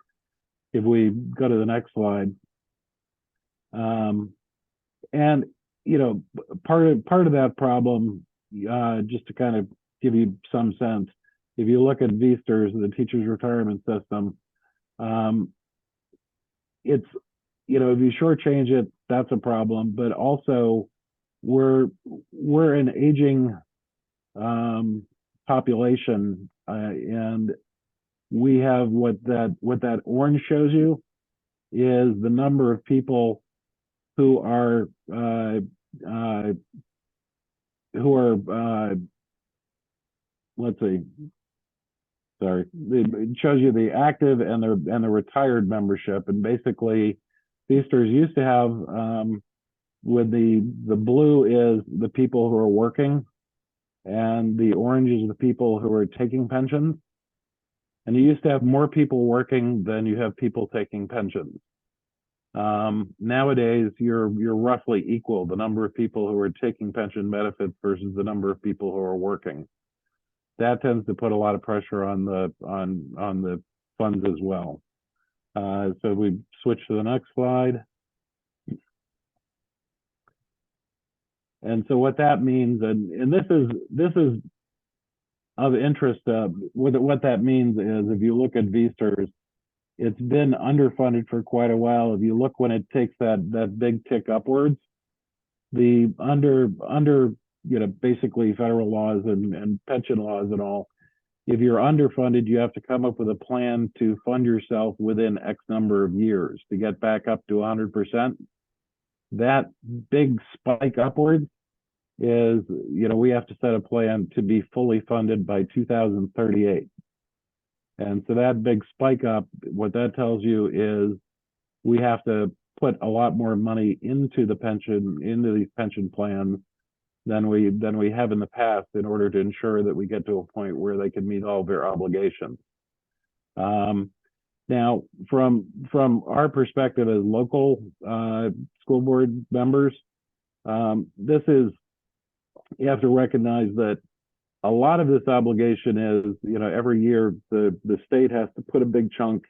If we go to the next slide, and part of that problem, just to kind of give you some sense, if you look at VSTRs, the teachers' retirement system, it's if you shortchange it, that's a problem. But also, we're an aging population, and we have what that orange shows you is the number of people who are let's see, sorry, it shows you the active and the retired membership. And basically, VSTRs used to have with the blue is the people who are working, and the orange is the people who are taking pensions. And you used to have more people working than you have people taking pensions. Nowadays, you're roughly equal, the number of people who are taking pension benefits versus the number of people who are working. that tends to put a lot of pressure on the funds as well. So we switch to the next slide. And so what that means, and this is of interest, what that means is if you look at VSTRS, it's been underfunded for quite a while. If you look when it takes that big tick upwards, the under basically federal laws and pension laws and all, if you're underfunded, you have to come up with a plan to fund yourself within X number of years to get back up to 100%. That big spike upwards is, we have to set a plan to be fully funded by 2038. And so that big spike up, what that tells you is we have to put a lot more money into these pension plans than we have in the past in order to ensure that we get to a point where they can meet all their obligations. Now, from our perspective as local school board members, you have to recognize that a lot of this obligation is, every year the state has to put a big chunk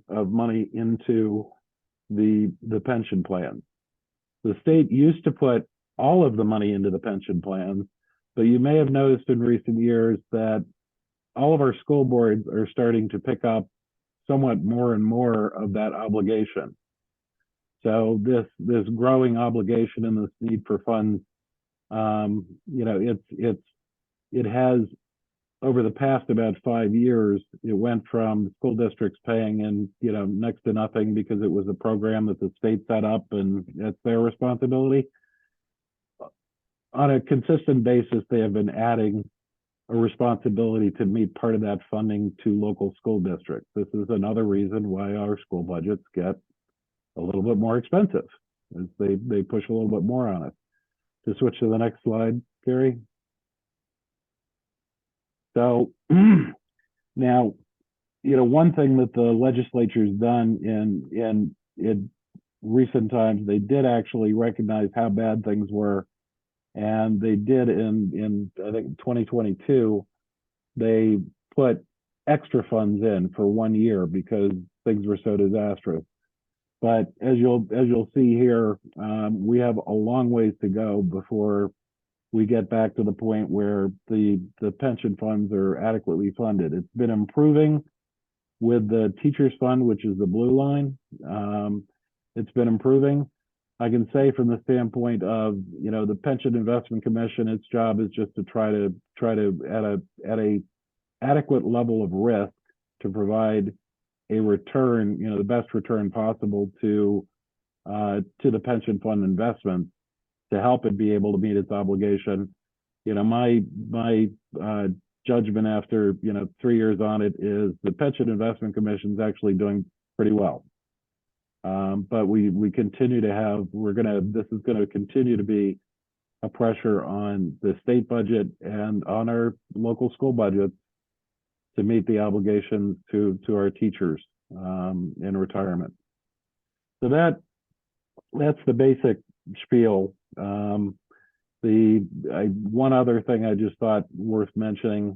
of money into the pension plan. The state used to put all of the money into the pension plans, but you may have noticed in recent years that all of our school boards are starting to pick up somewhat more and more of that obligation. So this growing obligation and this need for funds, it has, over the past about 5 years, it went from school districts paying in, next to nothing because it was a program that the state set up and it's their responsibility. On a consistent basis, they have been adding a responsibility to meet part of that funding to local school districts. This is another reason why our school budgets get a little bit more expensive, as they push a little bit more on it. To switch to the next slide, Carrie. So now, one thing that the legislature's done in recent times, they did actually recognize how bad things were. And they did in I think 2022, they put extra funds in for 1 year because things were so disastrous. But as you'll see here, we have a long ways to go before we get back to the point where the pension funds are adequately funded. It's been improving with the teachers fund, which is the blue line. It's been improving. I can say from the standpoint of, the Pension Investment Commission, its job is just to try to at a adequate level of risk to provide a return, the best return possible to the pension fund investment to help it be able to meet its obligation. My judgment after 3 years on it is the Pension Investment Commission is actually doing pretty well. But we continue to have, this is going to continue to be a pressure on the state budget and on our local school budgets to meet the obligations to our teachers in retirement. So that's the basic spiel. One other thing I just thought worth mentioning,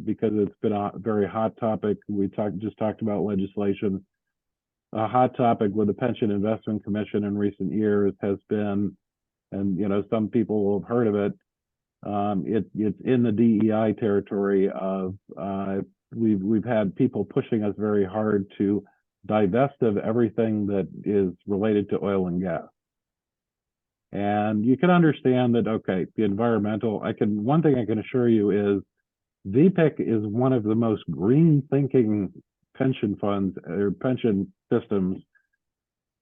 because it's been a very hot topic. We just talked about legislation. A hot topic with the Pension Investment Commission in recent years has been, and some people will have heard of it. It's in the DEI territory of we've had people pushing us very hard to divest of everything that is related to oil and gas. And you can understand that, okay, the environmental, one thing I can assure you is VPIC is one of the most green thinking pension funds or pension systems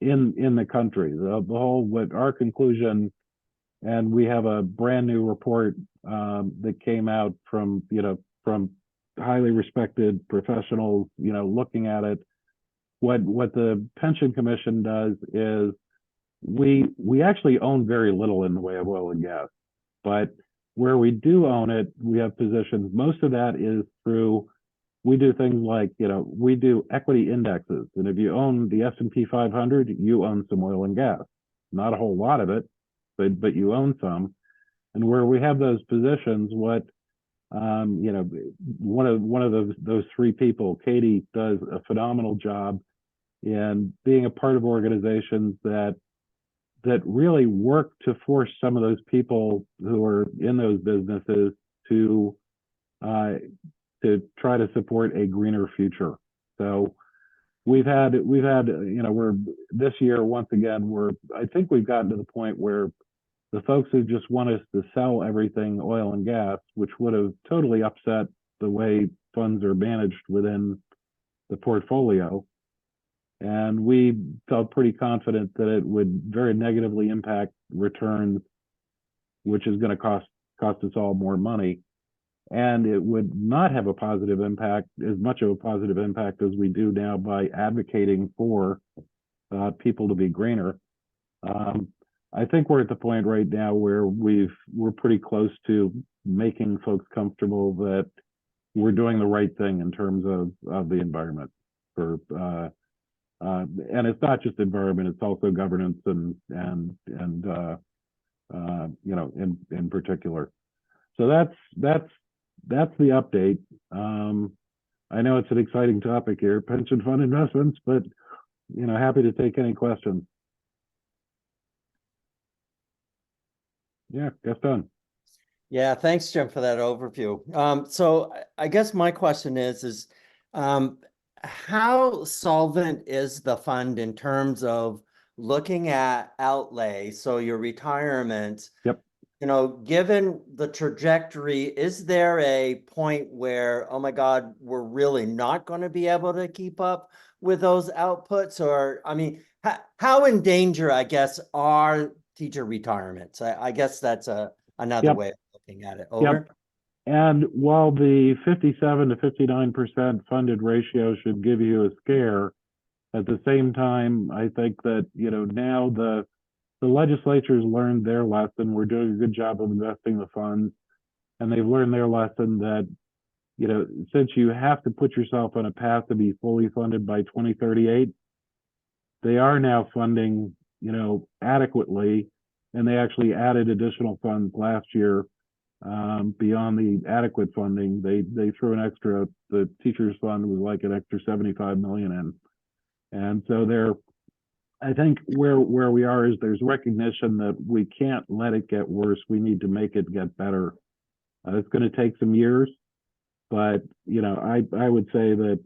in the country. The whole, what our conclusion, and we have a brand new report that came out from highly respected professionals, looking at it. What the Pension Commission does is we actually own very little in the way of oil and gas, but where we do own it, we have positions. Most of that is through, we do things like, we do equity indexes. And if you own the S&P 500, you own some oil and gas. Not a whole lot of it, but you own some. And where we have those positions, what You know, one of those three people, Katie, does a phenomenal job in being a part of organizations that really work to force some of those people who are in those businesses to try to support a greener future. So we've had you know, we're this year once again I think we've gotten to the point where the folks who just want us to sell everything oil and gas, which would have totally upset the way funds are managed within the portfolio. And we felt pretty confident that it would very negatively impact returns, which is going to cost us all more money. And it would not have a positive impact, as much of a positive impact as we do now by advocating for people to be greener. I think we're at the point right now where we're pretty close to making folks comfortable that we're doing the right thing in terms of the environment. And it's not just environment; it's also governance and you know, in particular. So that's the update. I know it's an exciting topic here, pension fund investments, but you know, happy to take any questions. Yeah, Gaston. Yeah, thanks, Jim, for that overview. So I guess my question is how solvent is the fund in terms of looking at outlay? So your retirement, yep. You know, given the trajectory, is there a point where, oh my God, we're really not going to be able to keep up with those outputs? Or, I mean, how in danger, I guess, are teacher retirements? I guess that's another Yep. way of looking at it. Over. Yep. And while the 57 to 59% funded ratio should give you a scare, at the same time, I think that, you know, now the legislature's learned their lesson. We're doing a good job of investing the funds, and they've learned their lesson that, you know, since you have to put yourself on a path to be fully funded by 2038, they are now funding, you know, adequately, and they actually added additional funds last year beyond the adequate funding. They threw an extra, the teachers fund was like an extra 75 million in. And so I think where we are is there's recognition that we can't let it get worse. We need to make it get better. It's going to take some years, but you know, I would say that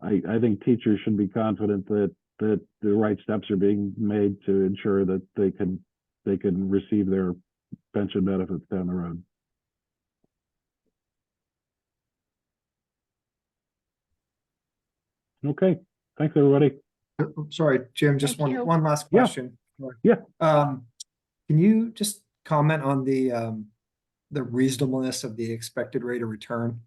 I think teachers should be confident that the right steps are being made to ensure that they can receive their pension benefits down the road. Okay, thanks everybody. Sorry, Jim, just Thank you. one last Yeah. question. Yeah. Can you just comment on the reasonableness of the expected rate of return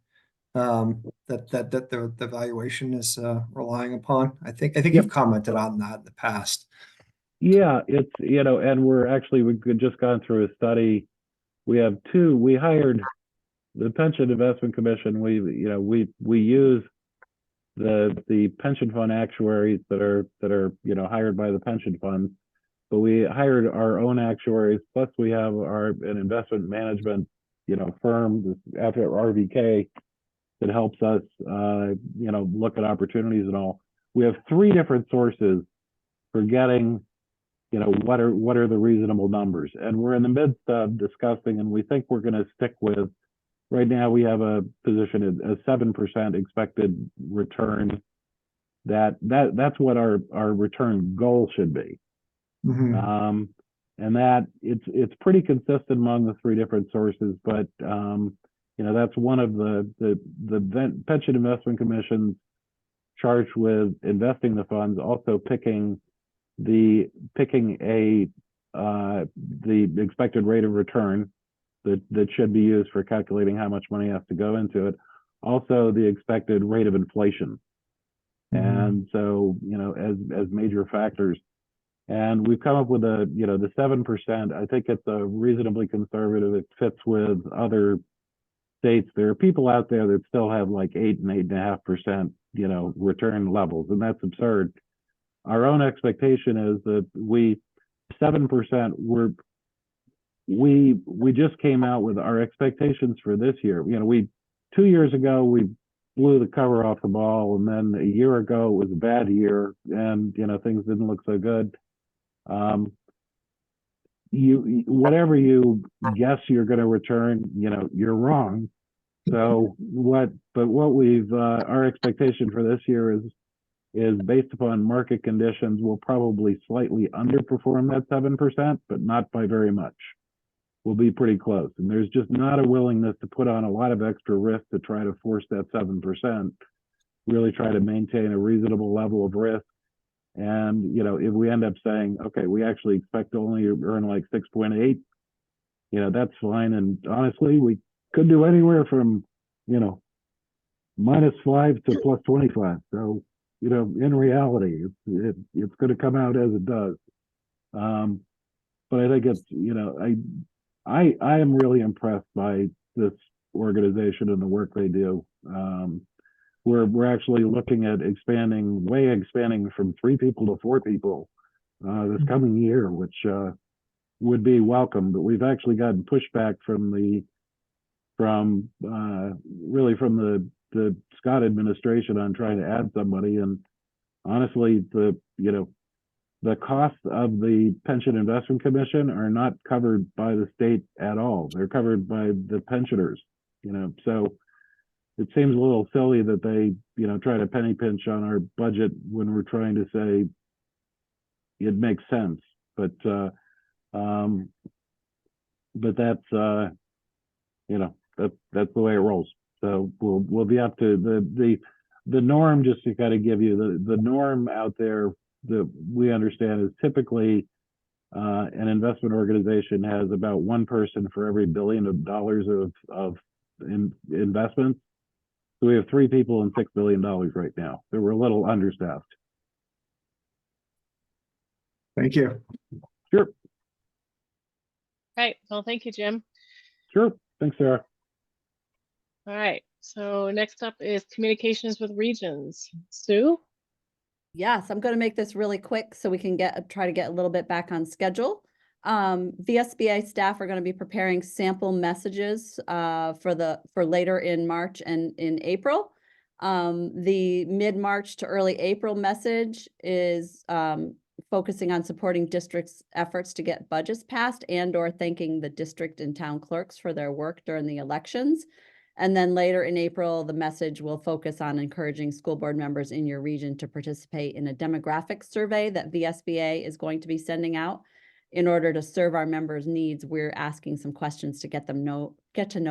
that the valuation is relying upon? I think you've commented on that in the past. Yeah, it's, you know, and we've just gone through a study. We hired the Pension Investment Commission. We use the pension fund actuaries that are you know, hired by the pension funds, but we hired our own actuaries, plus we have an investment management, you know, firm after RVK that helps us you know, look at opportunities and all. We have three different sources for getting, you know, what are the reasonable numbers, and we're in the midst of discussing, and we think we're going to stick with, right now we have a position at a 7% expected return. That's what our return goal should be. Mm-hmm. And that it's pretty consistent among the three different sources, but you know, that's one of the pension investment commissions charged with investing the funds, also picking the expected rate of return that should be used for calculating how much money has to go into it. Also the expected rate of inflation. And so, you know, as major factors. And we've come up with the 7%. I think it's a reasonably conservative. It fits with other states. There are people out there that still have like 8 and 8.5%, you know, return levels, and that's absurd. Our own expectation is that 7%, we just came out with our expectations for this year. 2 years ago we blew the cover off the ball, and then a year ago it was a bad year, and things didn't look so good. Whatever you guess you're going to return, you're wrong. So what we've our expectation for this year is based upon market conditions, we'll probably slightly underperform that 7%, but not by very much. We'll be pretty close. And there's just not a willingness to put on a lot of extra risk to try to force that 7%, really try to maintain a reasonable level of risk. And, if we end up saying, okay, we actually expect to only earn like 6.8, that's fine. And honestly, we could do anywhere from, -5 to +25. So, in reality, it's going to come out as it does. But I think it's, I am really impressed by this organization and the work they do. We're actually looking at expanding from 3 people to 4 people this coming year, which would be welcome. But we've actually gotten pushback from the Scott administration on trying to add somebody. And honestly, the costs of the Pension Investment Commission are not covered by the state at all. They're covered by the pensioners, so it seems a little silly that they, try to penny pinch on our budget when we're trying to say it makes sense. But that's, that's the way it rolls. So we'll be up to the norm. Just to kind of give you the norm out there that we understand is typically an investment organization has about 1 person for every $1 billion of investments. So we have 3 people and $6 billion right now. So we're a little understaffed. Thank you. Sure. Right. Well, thank you, Jim. Sure. Thanks, Sarah. All right. So next up is communications with regions. Sue? Yes, I'm going to make this really quick so we can try to get a little bit back on schedule. VSBA staff are going to be preparing sample messages for later in March and in April. The mid-March to early April message is focusing on supporting districts' efforts to get budgets passed and/or thanking the district and town clerks for their work during the elections. And then later in April, the message will focus on encouraging school board members in your region to participate in a demographic survey that VSBA is going to be sending out. In order to serve our members' needs, we're asking some questions to get to know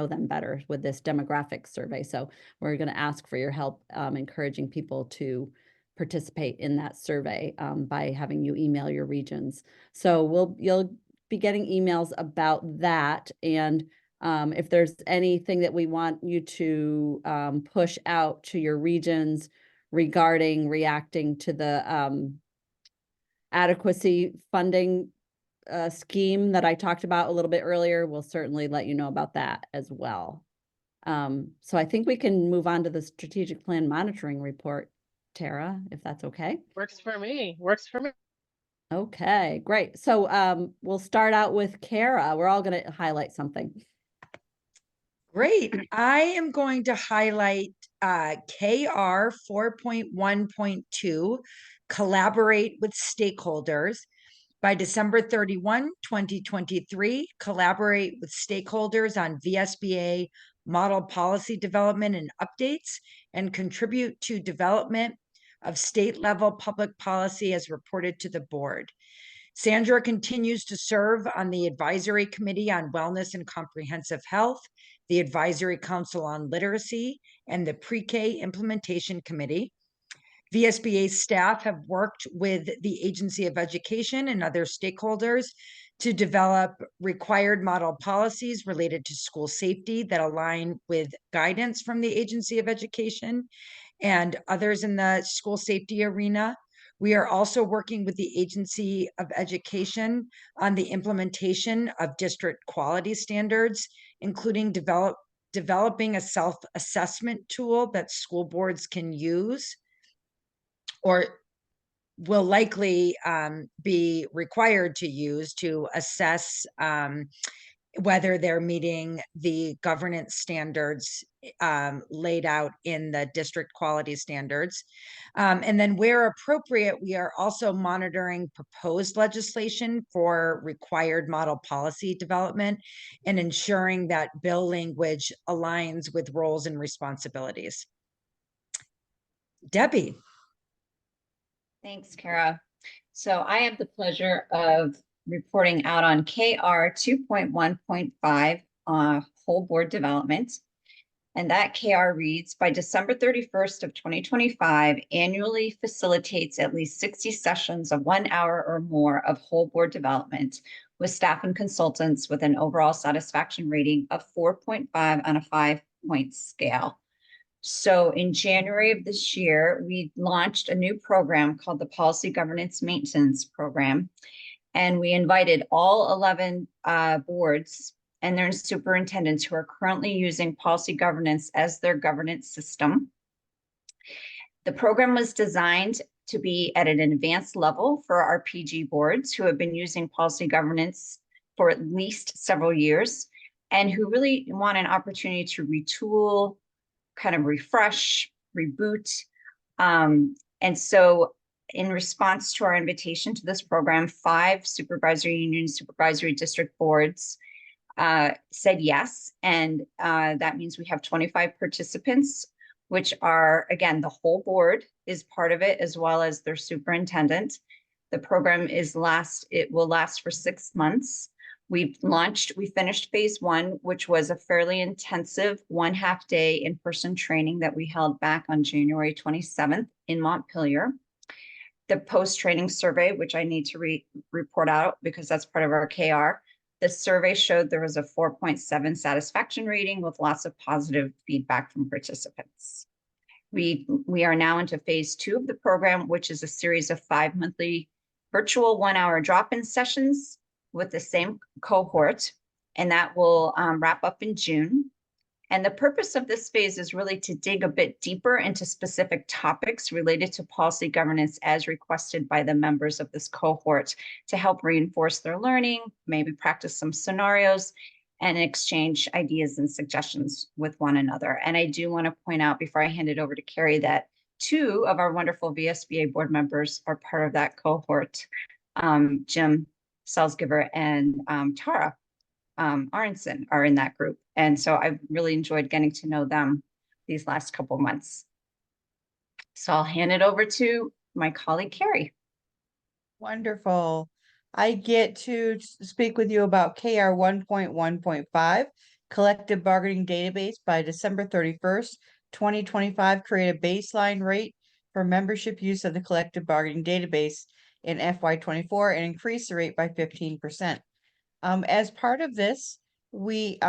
them better with this demographic survey. So we're going to ask for your help encouraging people to participate in that survey by having you email your regions. So you'll be getting emails about that. And if there's anything that we want you to push out to your regions regarding reacting to the adequacy funding scheme that I talked about a little bit earlier, we'll certainly let you know about that as well. So I think we can move on to the strategic plan monitoring report, Tara, if that's okay. Works for me. Works for me. Okay, great. So we'll start out with Kara. We're all going to highlight something. Great. I am going to highlight KR 4.1.2, collaborate with stakeholders. By December 31, 2023, collaborate with stakeholders on VSBA model policy development and updates, and contribute to development of state-level public policy as reported to the board. Sandra continues to serve on the Advisory Committee on Wellness and Comprehensive Health, the Advisory Council on Literacy, and the Pre-K Implementation Committee. VSBA staff have worked with the Agency of Education and other stakeholders to develop required model policies related to school safety that align with guidance from the Agency of Education and others in the school safety arena. We are also working with the Agency of Education on the implementation of district quality standards, including developing a self-assessment tool that school boards can use or will likely be required to use to assess whether they're meeting the governance standards laid out in the district quality standards. And then where appropriate, we are also monitoring proposed legislation for required model policy development and ensuring that bill language aligns with roles and responsibilities. Debbie. Thanks, Kara. So I have the pleasure of reporting out on KR 2.1.5 whole board development. And that KR reads, by December 31st of 2025, annually facilitates at least 60 sessions of 1 hour or more of whole board development with staff and consultants with an overall satisfaction rating of 4.5 on a 5-point scale. So in January of this year, we launched a new program called the Policy Governance Maintenance Program. And we invited all 11 boards and their superintendents who are currently using policy governance as their governance system. The program was designed to be at an advanced level for our PG boards who have been using policy governance for at least several years and who really want an opportunity to retool, kind of refresh, reboot. And so in response to our invitation to this program, 5 supervisory union supervisory district boards said yes. And that means we have 25 participants, which are, again, the whole board is part of it, as well as their superintendent. The program it will last for 6 months. We finished phase 1, which was a fairly intensive 1/2 day in-person training that we held back on January 27th in Montpelier. The post-training survey, which I need to report out because that's part of our KR, the survey showed there was a 4.7 satisfaction rating with lots of positive feedback from participants. We are now into phase 2 of the program, which is a series of 5 monthly virtual 1-hour drop-in sessions with the same cohort, and that will wrap up in June. And the purpose of this phase is really to dig a bit deeper into specific topics related to policy governance as requested by the members of this cohort to help reinforce their learning, maybe practice some scenarios, and exchange ideas and suggestions with one another. And I do want to point out before I hand it over to Carrie that 2 of our wonderful VSBA board members are part of that cohort, Jim Salzgiver and Tara Aronson are in that group. And so I've really enjoyed getting to know them these last couple of months. So I'll hand it over to my colleague, Carrie. Wonderful. I get to speak with you about KR 1.1.5, Collective Bargaining Database. By December 31st, 2025, create a baseline rate for membership use of the Collective Bargaining Database in FY24 and increase the rate by 15%. As part of this, we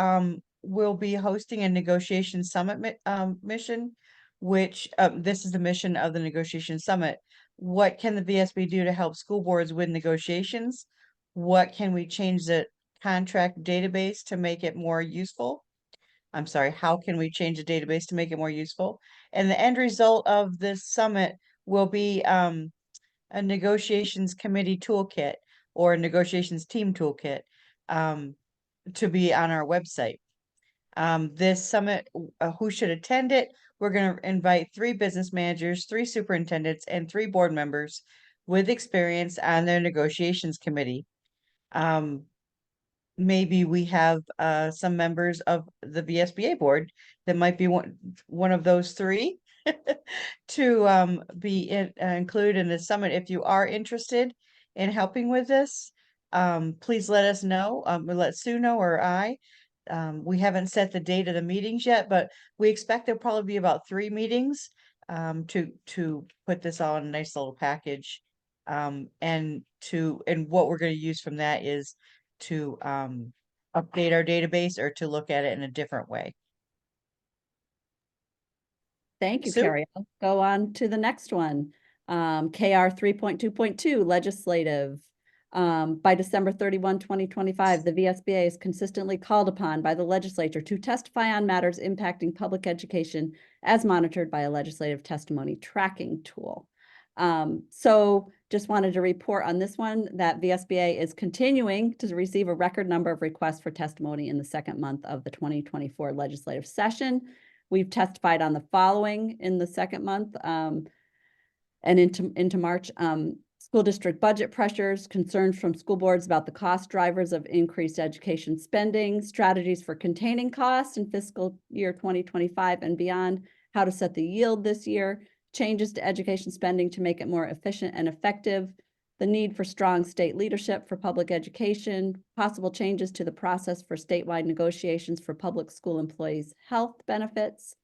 will be hosting a negotiation summit mission, which this is the mission of the negotiation summit. What can the VSB do to help school boards win negotiations? What can we change the contract database to make it more useful? I'm sorry, how can we change the database to make it more useful? And the end result of this summit will be a negotiations committee toolkit or a negotiations team toolkit to be on our website. This summit, who should attend it? We're going to invite 3 business managers, 3 superintendents, and 3 board members with experience on their negotiations committee. Maybe we have some members of the VSBA board that might be one of those 3 to be included in the summit. If you are interested in helping with this, please let us know. Let Sue know or I. We haven't set the date of the meetings yet, but we expect there'll probably be about 3 meetings to put this all in a nice little package. And what we're going to use from that is to update our database or to look at it in a different way. Thank you, Sue? Carrie. I'll go on to the next one. KR 3.2.2 legislative. By December 31, 2025, the VSBA is consistently called upon by the legislature to testify on matters impacting public education as monitored by a legislative testimony tracking tool. So just wanted to report on this one that VSBA is continuing to receive a record number of requests for testimony in the second month of the 2024 legislative session. We've testified on the following in the second month and into March. School district budget pressures, concerns from school boards about the cost drivers of increased education spending, strategies for containing costs in fiscal year 2025 and beyond, how to set the yield this year, changes to education spending to make it more efficient and effective, the need for strong state leadership for public education, possible changes to the process for statewide negotiations for public school employees' health benefits,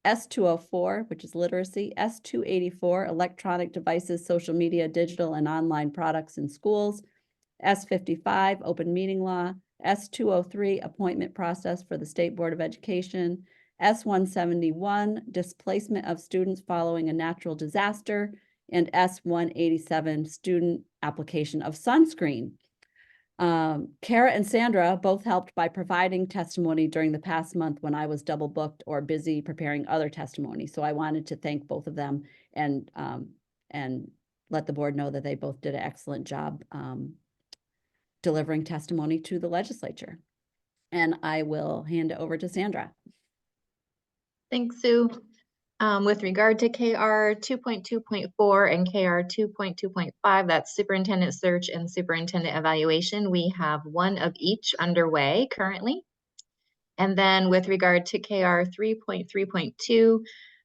S204, which is literacy, S284, electronic devices, social media, digital and online products in schools, S55, open meeting law, S203, appointment process for the State Board of Education, S171, displacement of students following a natural disaster, and S187, student application of sunscreen. Kara and Sandra both helped by providing testimony during the past month when I was double booked or busy preparing other testimony. So I wanted to thank both of them and let the board know that they both did an excellent job delivering testimony to the legislature. And I will hand it over to Sandra. Thanks, Sue. With regard to KR 2.2.4 and KR 2.2.5, that's superintendent search and superintendent evaluation, we have one of each underway currently. And then with regard to KR 3.3.2,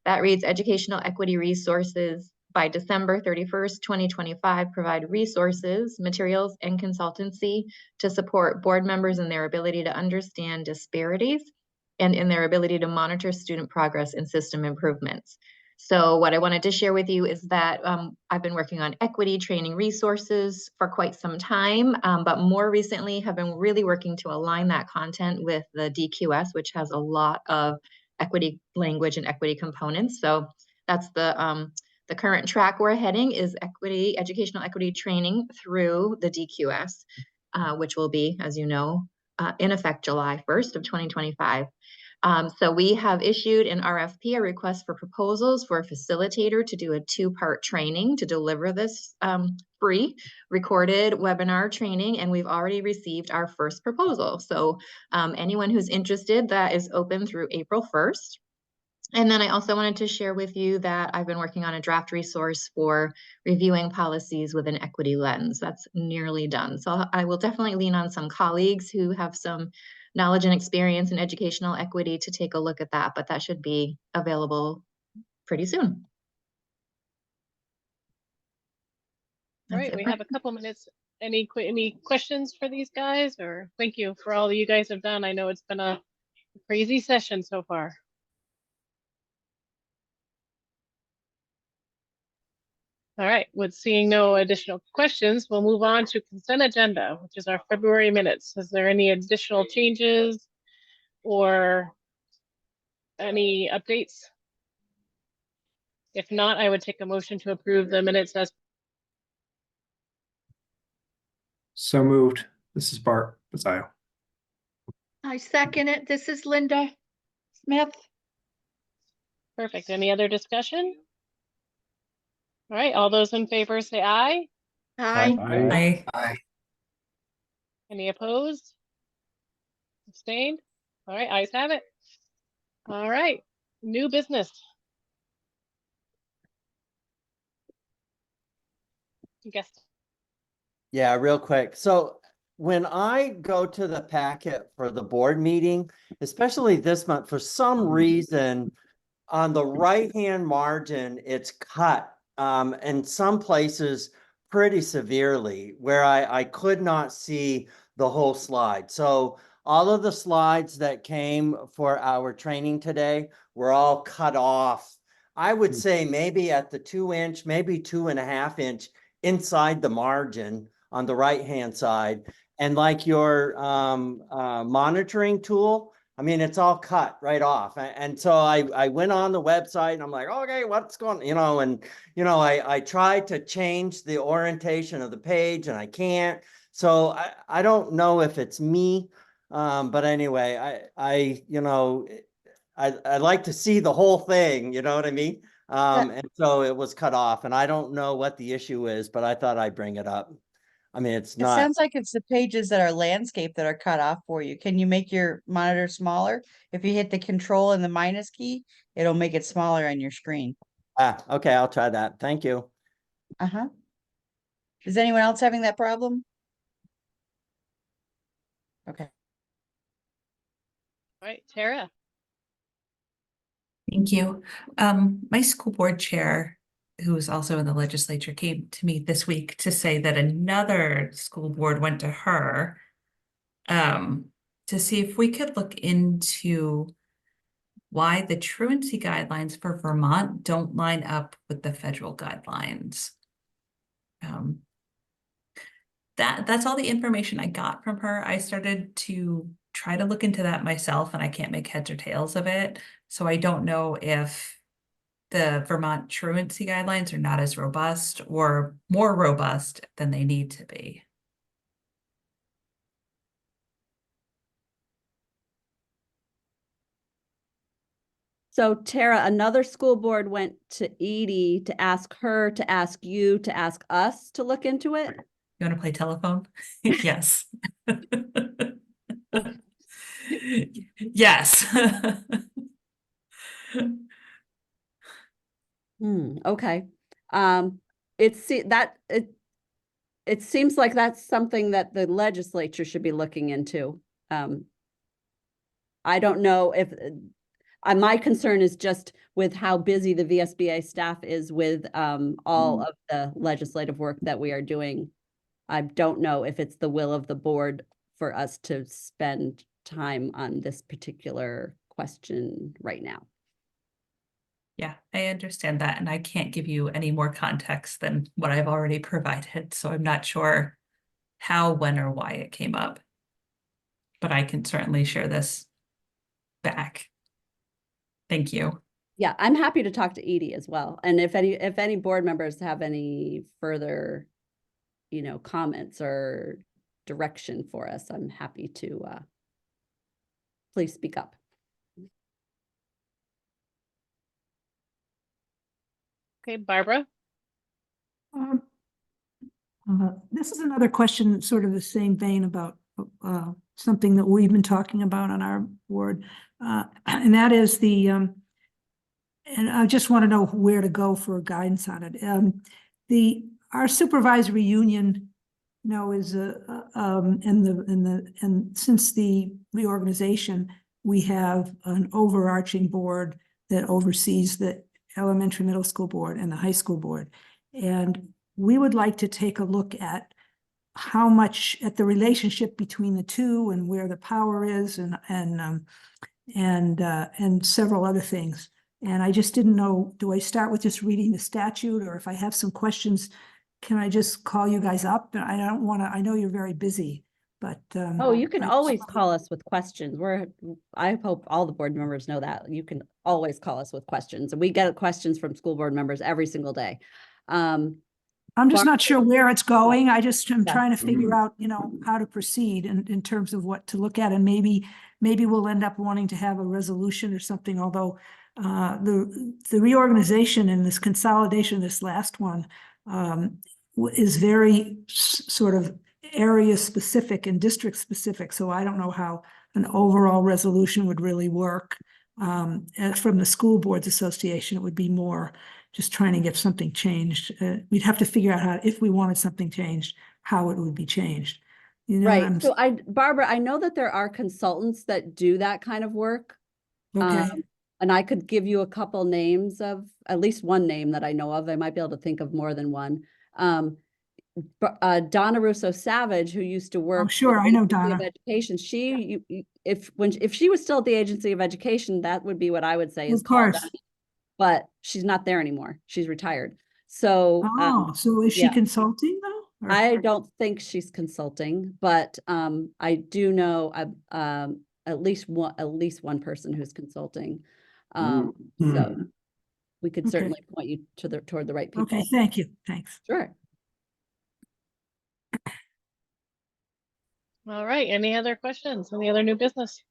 that reads educational equity resources by December 31st, 2025, provide resources, materials, and consultancy to support board members in their ability to understand disparities and in their ability to monitor student progress and system improvements. So what I wanted to share with you is that I've been working on equity training resources for quite some time, but more recently have been really working to align that content with the DQS, which has a lot of equity language and equity components. So that's the current track we're heading is educational equity training through the DQS, which will be, as you know, in effect July 1st of 2025. So we have issued an RFP, a request for proposals for a facilitator to do a 2-part training to deliver this free recorded webinar training, and we've already received our first proposal. So anyone who's interested, that is open through April 1st. And then I also wanted to share with you that I've been working on a draft resource for reviewing policies with an equity lens. That's nearly done. So I will definitely lean on some colleagues who have some knowledge and experience in educational equity to take a look at that, but that should be available pretty soon. All right, we have a couple minutes. Any questions for these guys? Or thank you for all that you guys have done. I know it's been a crazy session so far. All right, with seeing no additional questions, we'll move on to consent agenda, which is our February minutes. Is there any additional changes or any updates? If not, I would take a motion to approve the minutes as. So moved. This is Bart Bazio. I second it. This is Linda Smith. Perfect. Any other discussion? All right, all those in favor say aye. Aye. Aye. Any opposed? Abstained? All right, ayes have it. All right, new business. Guess. Yeah, real quick. So when I go to the packet for the board meeting, especially this month, for some reason, on the right-hand margin, it's cut in some places pretty severely where I could not see the whole slide. So all of the slides that came for our training today were all cut off. I would say maybe at the 2-inch, maybe 2.5-inch inside the margin on the right-hand side. And like your monitoring tool, I mean, it's all cut right off. And so I went on the website and I'm like, okay, what's going on? And, I tried to change the orientation of the page and I can't. So I don't know if it's me. But anyway, I like to see the whole thing, you know what I mean? And so it was cut off, and I don't know what the issue is, but I thought I'd bring it up. I mean, it's It not, sounds like it's the pages that are landscape that are cut off for you. Can you make your monitor smaller? If you hit the control and the minus key, it'll make it smaller on your screen. okay, I'll try that. Thank you. Uh-huh. Is anyone else having that problem? Okay. All right, Tara. Thank you. My school board chair, who is also in the legislature, came to me this week to say that another school board went to her to see if we could look into why the truancy guidelines for Vermont don't line up with the federal guidelines. That's all the information I got from her. I started to try to look into that myself, and I can't make heads or tails of it. So I don't know if the Vermont truancy guidelines are not as robust or more robust than they need to be. So Tara, another school board went to Edie to ask her, to ask you, to ask us to look into it. You want to play telephone? Yes. Yes. Okay. It seems like that's something that the legislature should be looking into. I don't know if my concern is just with how busy the VSBA staff is with all of the legislative work that we are doing. I don't know if it's the will of the board for us to spend time on this particular question right now. Yeah, I understand that, and I can't give you any more context than what I've already provided, so I'm not sure how, when, or why it came up. But I can certainly share this back. Thank you. Yeah, I'm happy to talk to Edie as well. And if any board members have any further, comments or direction for us, I'm happy to please speak up. Okay, Barbara. This is another question, sort of the same vein about something that we've been talking about on our board, and that is and I just want to know where to go for guidance on it. Our supervisory union, is and since the reorganization, we have an overarching board that oversees the elementary, middle school board and the high school board, and we would like to take a look at how much at the relationship between the two and where the power is and several other things. And I just didn't know, do I start with just reading the statute, or if I have some questions, can I just call you guys up? I don't want to, I know you're very busy, but. Oh, you can always call us with questions. I hope all the board members know that. You can always call us with questions. And we get questions from school board members every single day. I'm just not sure where it's going. I'm trying to figure out, how to proceed in terms of what to look at. And maybe we'll end up wanting to have a resolution or something, although the reorganization and this consolidation, this last one, is very sort of area specific and district specific. So I don't know how an overall resolution would really work. And from the School Boards Association, it would be more just trying to get something changed. We'd have to figure out how, if we wanted something changed, how it would be changed. Right. So Barbara, I know that there are consultants that do that kind of work. Okay. And I could give you a couple names of, at least one name that I know of. I might be able to think of more than one. Donna Russo Savage, who used to work. Oh, sure, I know Agency of Donna. Education. If she was still at the Agency of Education, that would be what I would say is Of call course. Donna. But she's not there anymore. She's retired. So, so is she consulting though? Or? I don't think she's consulting, but I do know at least one person who's consulting. So we could certainly point you toward the right people. Okay, thank you. Thanks. Sure. All right, any other questions? Any other new business?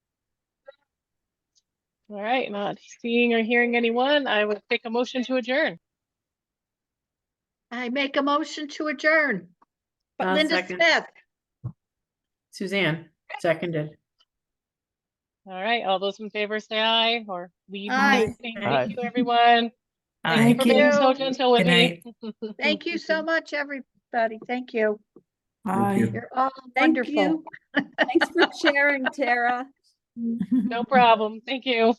All right, not seeing or hearing anyone, I would take a motion to adjourn. I make a motion to adjourn. But I'll Linda second. Smith, Suzanne, seconded. All right, all those in favor say aye, or we Aye. thank Aye. you, everyone. Thank you Thank for being so you. gentle with Good me. night. Thank you so much, everybody. Thank you. Bye. You're all Thank wonderful. you. Thanks for sharing, Tara. No problem. Thank you.